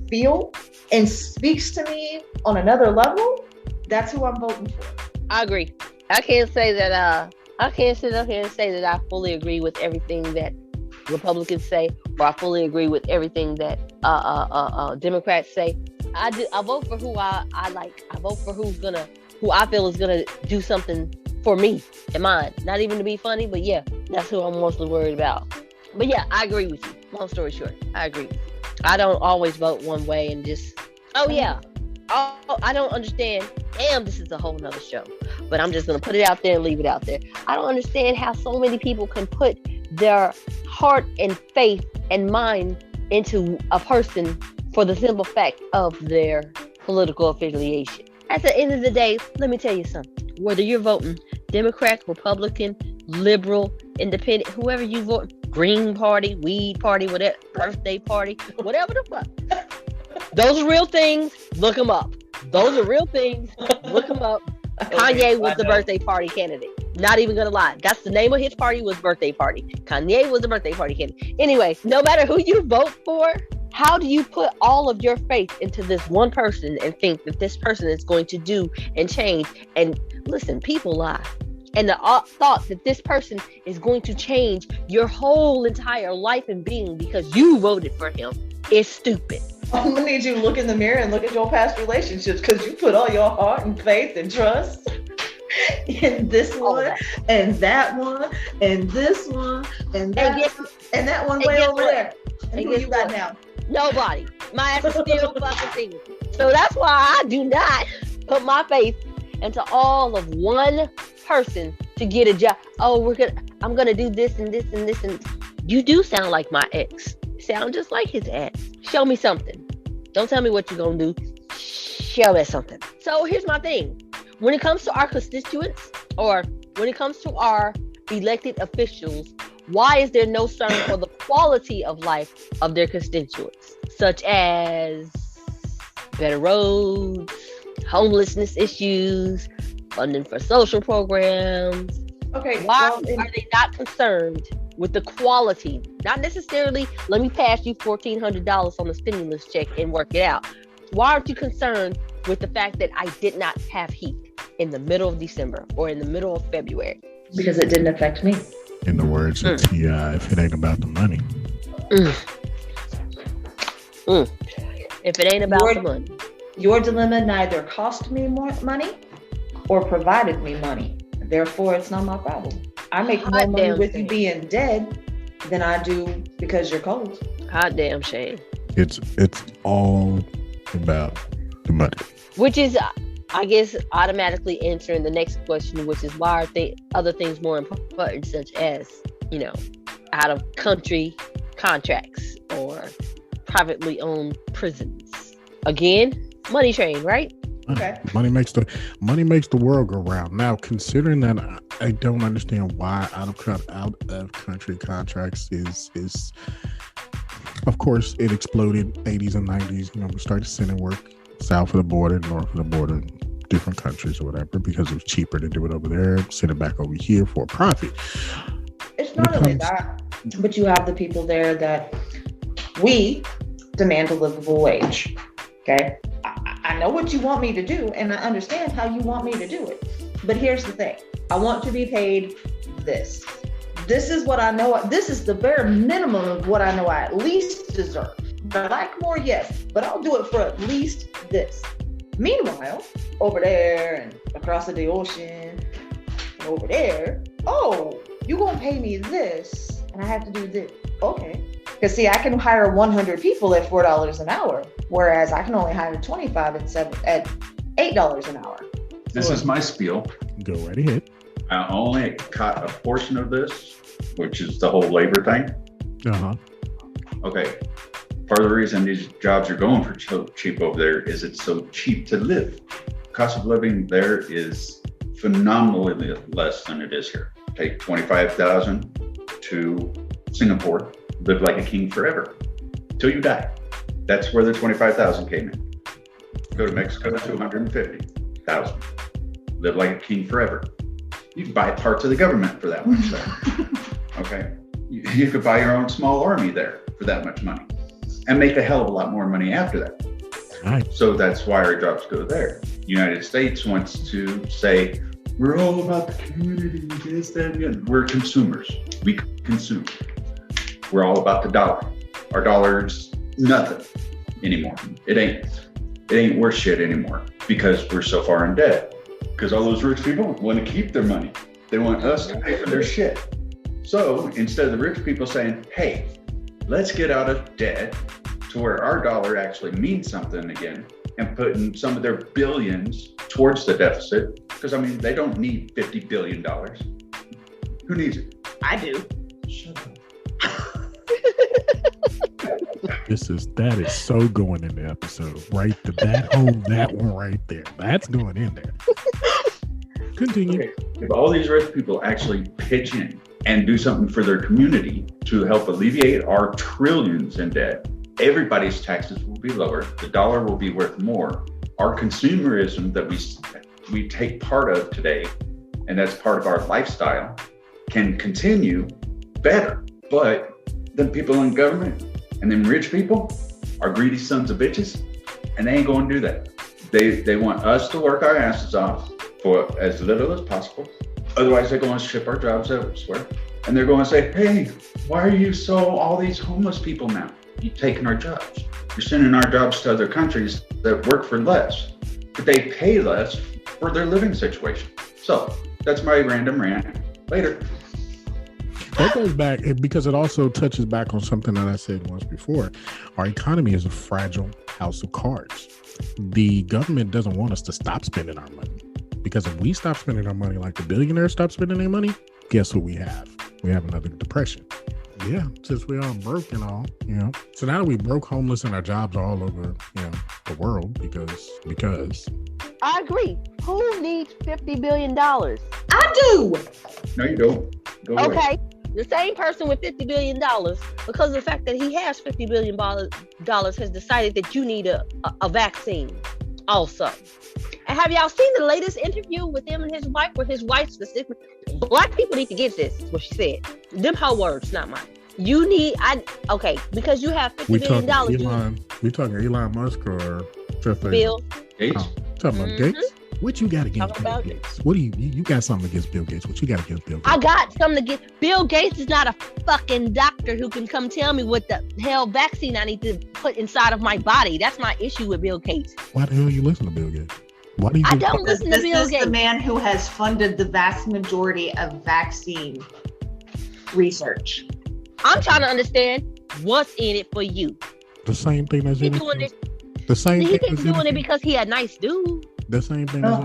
feel and speaks to me on another level. That's who I'm voting for. I agree. I can't say that I can't sit up here and say that I fully agree with everything that Republicans say, or I fully agree with everything that Democrats say. I vote for who I like. I vote for who I feel is gonna do something for me and mine. Not even to be funny, but yeah, that's who I'm mostly worried about. But yeah, I agree with you. Long story short, I agree with you. I don't always vote one way and just, I don't understand. Damn, this is a whole nother show. But I'm just gonna put it out there and leave it out there. I don't understand how so many people can put their heart and faith and mind into a person for the simple fact of their political affiliation. At the end of the day, let me tell you something. Whether you're voting Democrat, Republican, liberal, independent, whoever you vote, Green Party, Weed Party, whatever, birthday party, whatever the fuck. Those are real things. Look them up. Those are real things. Look them up. Kanye was the birthday party candidate. Not even gonna lie. That's the name of his party, was birthday party. Kanye was the birthday party candidate. Anyway, no matter who you vote for, how do you put all of your faith into this one person and think that this person is going to do and change? And listen, people lie. And the thought that this person is going to change your whole entire life and being because you voted for him is stupid. I'm gonna need you to look in the mirror and look at your past relationships, because you put all your heart and faith and trust in this one and that one and this one and that one way over there. And who you got now? Nobody. My ass is still fucking single. So that's why I do not put my faith into all of one person to get a job. Oh, I'm gonna do this and this and this, and you do sound like my ex. Sound just like his ex. Show me something. Don't tell me what you're gonna do. Show me something. So here's my thing. When it comes to our constituents, or when it comes to our elected officials, Why is there no concern for the quality of life of their constituents, such as better roads, homelessness issues, funding for social programs? Okay. Why well, are they not concerned with the quality? Not necessarily, let me pass you $1,400 on the stimulus check and work it out. Why aren't you concerned with the fact that I did not have heat in the middle of December or in the middle of February? because it didn't affect me. In the words of T.I., if it ain't about the money. If it ain't about the money. Your dilemma neither cost me more money or provided me money. Therefore, it's not my problem. I make more money with you being dead than I do because you're cold. Hot damn shame. It's all about the money. Which is, I guess, automatically answering the next question, which is why are other things more important, such as, out of country contracts or privately owned prisons? Again, money train, right? Okay. Money makes the world go round. Now, considering that, I don't understand why out of country contracts is. Of course, it exploded 80s and 90s. We started sending work south of the border, north of the border, different countries or whatever, because it was cheaper to do it over there, send it back over here for a profit. It's not only that, but you have the people there that we demand a livable wage. Okay. I know what you want me to do, and I understand how you want me to do it. But here's the thing. I want to be paid this. This is what I know. This is the bare minimum of what I know I at least deserve. I like more, yes, but I'll do it for at least this. Meanwhile, over there and across the ocean, and over there, oh, you gonna pay me this, and I have to do this. Okay. Because see, I can hire 100 people at $4 an hour, whereas I can only hire 25 at $8 an hour. This is my spiel. Go right ahead. I only caught a portion of this, which is the whole labor thing. Okay. Part of the reason these jobs are going for so cheap over there is it's so cheap to live. Cost of living there is phenomenally less than it is here. Take $25,000 to Singapore, live like a king forever till you die. That's where the $25,000 came in. Go to Mexico, $250,000. Live like a king forever. You can buy parts of the government for that much there. Okay. You could buy your own small army there for that much money and make a hell of a lot more money after that. Right. So that's why our jobs go there. United States wants to say, we're all about the community, this, that, and the other. We're consumers. We consume. We're all about the dollar. Our dollar's nothing anymore. It ain't worth shit anymore because we're so far in debt. Because all those rich people want to keep their money. They want us to pay for their shit. So instead of the rich people saying, hey, let's get out of debt to where our dollar actually means something again and putting some of their billions towards the deficit. Because they don't need $50 billion. Who needs it? I do. Shut up. That is so going in the episode, right? That one right there. That's going in there. Continue. Okay. If all these rich people actually pitch in and do something for their community to help alleviate our trillions in debt, everybody's taxes will be lower. The dollar will be worth more. Our consumerism that we take part of today, and that's part of our lifestyle, can continue better. But then people in government and then rich people are greedy sons of bitches, and they ain't going to do that. They want us to work our asses off for as little as possible. Otherwise, they're going to ship our jobs elsewhere. And they're going to say, hey, why are you all these homeless people now? You're taking our jobs. You're sending our jobs to other countries that work for less, but they pay less for their living situation. So that's my random rant. Later. That goes back because it also touches back on something that I said once before. Our economy is a fragile house of cards. The government doesn't want us to stop spending our money, because if we stop spending our money like the billionaires stop spending their money, guess what we have? We have another depression. Yeah, since we all broke and all, So now that we broke, homeless, and our jobs are all over, the world because. I agree. Who needs $50 billion? I do. No, you don't. Go away. Okay. The same person with $50 billion, because of the fact that he has $50 billion, has decided that you need a vaccine also. And have y'all seen the latest interview with him and his wife, where his wife specifically, black people need to get this, is what she said. Them her words, not mine. You need, because you have $50 billion. We talking Elon Musk or just Bill Gates? Talking about Gates? What you got against Bill Gates? What do you got something against Bill Gates? What you got against Bill Gates? I got something against Bill Gates. Is not a fucking doctor who can come tell me what the hell vaccine I need to put inside of my body. That's my issue with Bill Gates. Why the hell you listen to Bill Gates? Why do you? I don't listen to Bill Gates. This is the man who has funded the vast majority of vaccine research. I'm trying to understand what's in it for you. The same thing as anything. The same He thing ain't as doing anything. it because he a nice dude. The same thing as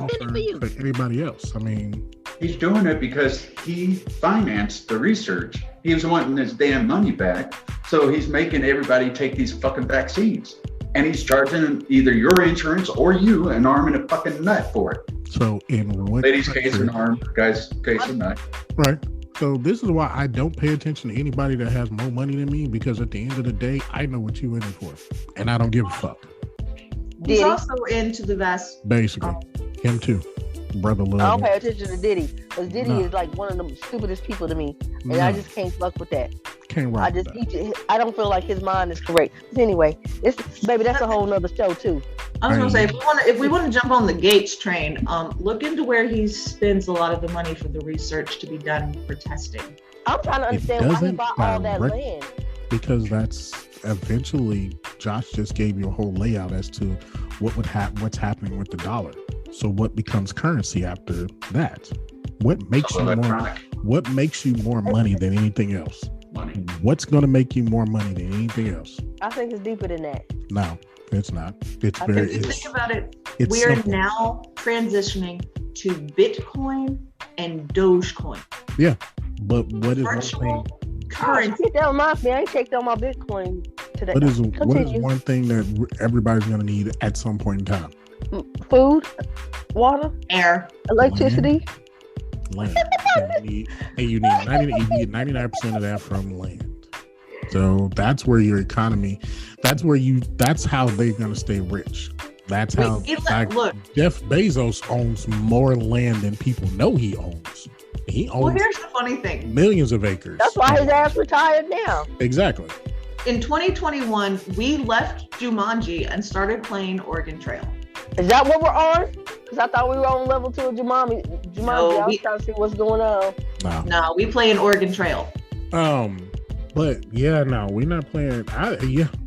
for anybody else. I mean, he's doing it because he financed the research. He was wanting his damn money back, so he's making everybody take these fucking vaccines, and he's charging either your insurance or you an arm and a fucking nut for it. So in what Ladies' case an arm, guys' case a nut. Right. So this is why I don't pay attention to anybody that has more money than me, because at the end of the day, I know what you in it for, and I don't give a fuck. He's also into the vast. Basically, him too, brother love. I don't pay attention to Diddy, because Diddy is like one of the stupidest people to me, and I just can't fuck with that. Can't rock. I don't feel like his mind is correct. But anyway, that's a whole nother show too. I was gonna say, if we want to jump on the Gates train, look into where he spends a lot of the money for the research to be done for testing. I'm trying to understand why he bought all that land. Because that's eventually, Josh just gave you a whole layout as to what's happening with the dollar. So what becomes currency after that? What makes you more money than anything else? Money. What's going to make you more money than anything else? I think it's deeper than that. No, it's not. It's If very. you think about it, It's we are simple. now transitioning to Bitcoin and Dogecoin. Yeah, but what is Virtual currency. That reminds me, I ain't checked on my Bitcoin today. what is one thing that everybody's going to need at some point in time? Food, water, Air. electricity. Land. You need 99% of that from land. So that's where your economy. That's how they're going to stay rich. That's how. Look, Jeff Bezos owns more land than people know he owns. He owns. well, here's the funny thing. Millions of acres. That's why his ass retired now. Exactly. In 2021, we left Jumanji and started playing Oregon Trail. Is that what we're on? Because I thought we were on level 2 of Jumanji. No, I was trying to see what's going on. No, we play in Oregon Trail. But yeah, no, we're not playing.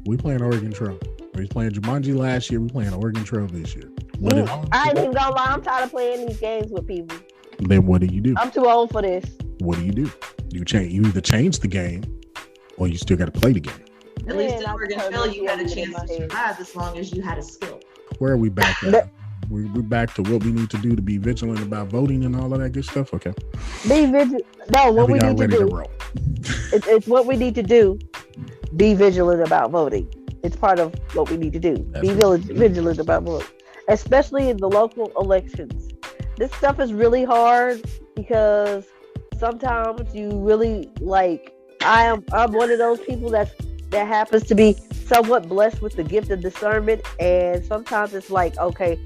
We playing Oregon Trail. We was playing Jumanji last year. We playing Oregon Trail this year. I ain't even gonna lie. I'm tired of playing these games with people. Then what do you do? I'm too old for this. What do? You either change the game, or you still got to play the game. At least in Oregon Trail, you had a chance to survive as long as you had a skill. Where are we back at? We're back to what we need to do to be vigilant about voting and all of that good stuff. Okay. Be vigilant. No, what we need to do. It's what we need to do. Be vigilant about voting. It's part of what we need to do. Be vigilant about voting, especially in the local elections. This stuff is really hard because sometimes you really I'm one of those people that happens to be somewhat blessed with the gift of discernment, and sometimes it's like, okay,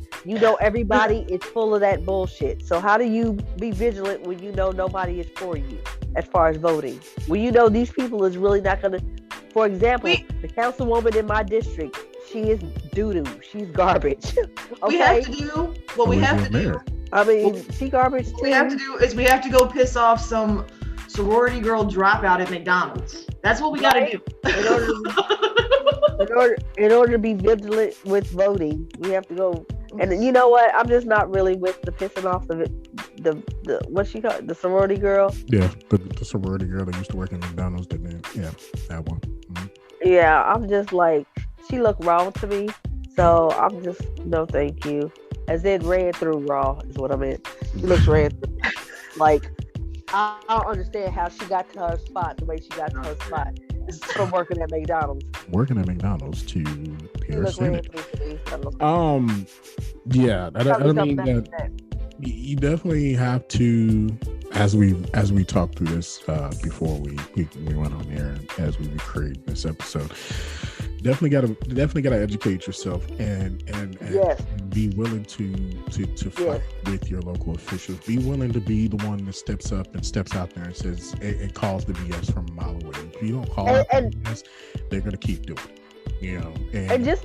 everybody is full of that bullshit. So how do you be vigilant when you know nobody is for you as far as voting? When you know these people is really not gonna. For example, the councilwoman in my district, she is doo-doo. She's garbage. Okay? We have to do what we have to do. I mean, she garbage too. What we have to do is we have to go piss off some sorority girl dropout at McDonald's. That's what we got to do. In order to be vigilant with voting, we have to go. And you know what? I'm just not really with the pissing off the what's she called? The sorority girl. Yeah, the sorority girl that used to work in McDonald's. Yeah, that one. Mm-hmm. Yeah, I'm just like, she looked wrong to me. So I'm just, no thank you. As it ran through raw is what I meant. She looks ran through. Like, I don't understand how she got to her spot the way she got to her spot from working at McDonald's. Working at McDonald's to hear Senate. Yeah, I mean that you definitely have to as we talked through this before we went on air, and as we were creating this episode, definitely gotta educate yourself and Yes. be willing to fight with your local officials. Be willing to be the one that steps up and steps out there and says and calls the BS from a mile away. If you don't call out the BS, they're gonna keep doing it. You know, And just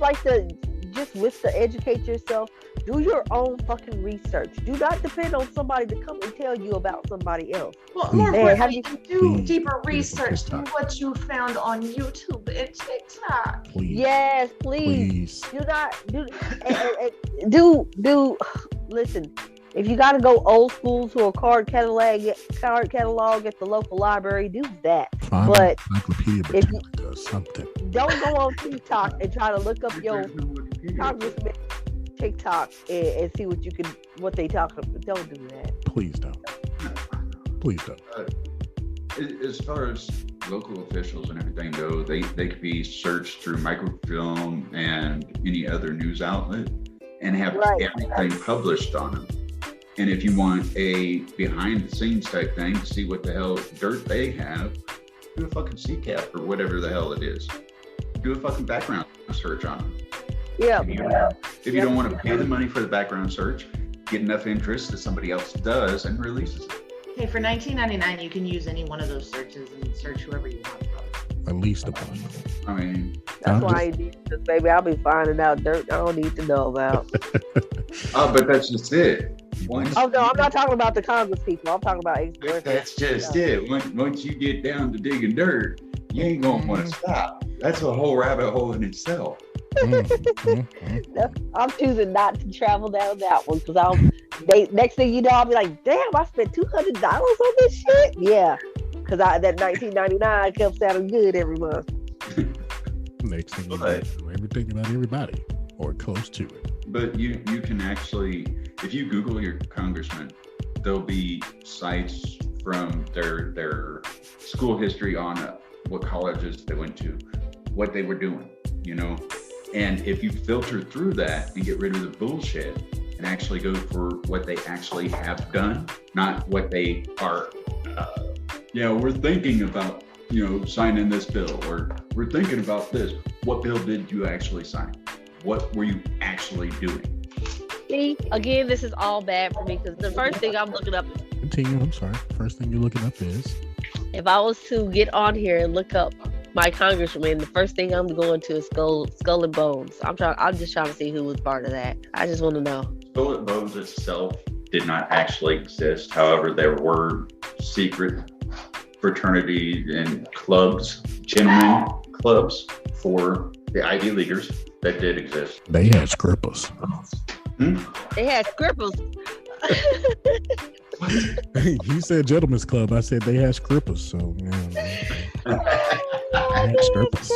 with the educate yourself, do your own fucking research. Do not depend on somebody to come and tell you about somebody else. Well, Please. more Man, importantly, do please. deeper Please. research than TikTok. what you found on YouTube and TikTok. please, Yes, please. please. Do not do. Listen, if you got to go old school to a card catalog at the local library, do that. Find But Encyclopedia if you- Britannica or something. Don't go on TikTok and try to look up your There's no Wikipedia. congressman TikTok and see what they talk about. Don't do that. Please don't. Please don't. As far as local officials and everything go, they could be searched through microfilm and any other news outlet and have Right. everything published on them. And if you want a behind the scenes type thing to see what the hell dirt they have, do a fucking CCAP or whatever the hell it is. Do a fucking background search on them. Yeah. If you don't want to pay the money for the background search, get enough interest that somebody else does and releases it. Hey, for $19.99, you can use any one of those searches and search whoever you want from. At least a bunch. I mean, That's why I need this, baby. I'll be finding out dirt I don't need to know about. but that's just it. Once Oh no, I'm not talking about the Congress people. I'm talking about ex-boyfriends. That's just it. Once you get down to digging dirt, you ain't gonna want to stop. That's a whole rabbit hole in itself. I'm choosing not to travel down that one because next thing you know, I'll be like, damn, I spent $200 on this shit. Yeah, because that $19.99 kept sounding good every month. Next thing you know, everything about everybody or close to it. But you can actually, if you Google your congressman, there'll be sites from their school history on what colleges they went to, what they were doing, you know. And if you filter through that and get rid of the bullshit and actually go for what they actually have done, not what they are, we're thinking about, signing this bill, or we're thinking about this. What bill did you actually sign? What were you actually doing? See, again, this is all bad for me because the first thing I'm looking up, Continue. I'm sorry. First thing you're looking up is if I was to get on here and look up my congressman, the first thing I'm going to is Skull and Bones. I'm just trying to see who was part of that. I just want to know. Skull and Bones itself did not actually exist. However, there were secret fraternities and clubs, gentlemen clubs for the Ivy Leaguers that did exist. they had scrippers. They had scribbles. He said gentlemen's club. I said they had scrippers. So they had strippers.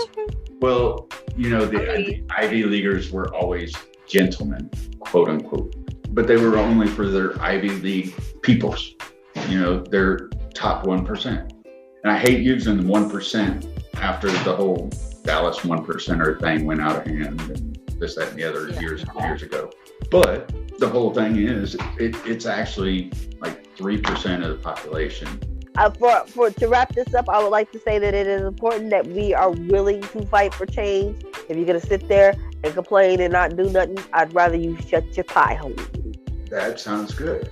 Well, the Ivy Leaguers were always gentlemen, quote unquote, but they were only for their Ivy League peoples, their top 1%. And I hate using the 1% after the whole Dallas 1%er thing went out of hand and this, that, and the other years ago. But the whole thing is, it's actually like 3% of the population. To wrap this up, I would like to say that it is important that we are willing to fight for change. If you're going to sit there and complain and not do nothing, I'd rather you shut your pie hole. That sounds good.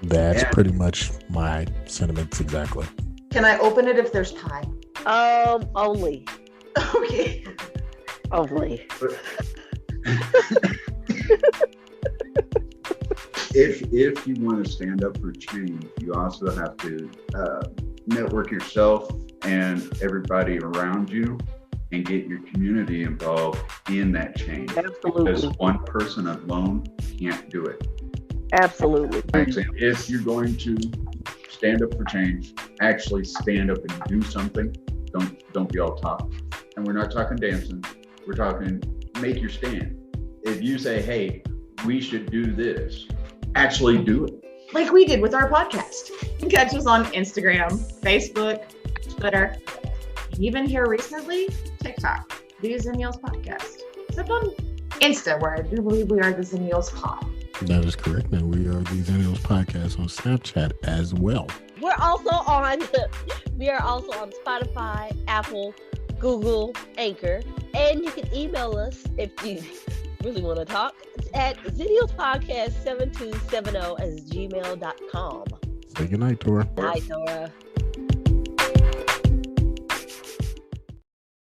That's pretty much my sentiments exactly. Can I open it if there's pie? Only. Okay. Only. If you want to stand up for change, you also have to network yourself and everybody around you and get your community involved in that change. Absolutely. Because one person alone can't do it. Absolutely. If you're going to stand up for change, actually stand up and do something. Don't be all talk. And we're not talking dancing. We're talking make your stand. If you say, hey, we should do this, actually do it. Like we did with our podcast. You can catch us on Instagram, Facebook, Twitter, and even here recently, TikTok, the Xennials podcast. Except on Insta, where I do believe we are the Xennials pod. That is correct. And we are the Xennials podcast on Snapchat as well. We're also on we are also on Spotify, Apple, Google, Anchor, and you can email us if you really want to talk at xennialspodcast7270 @gmail.com. Say goodnight, Tora. Night, Nora.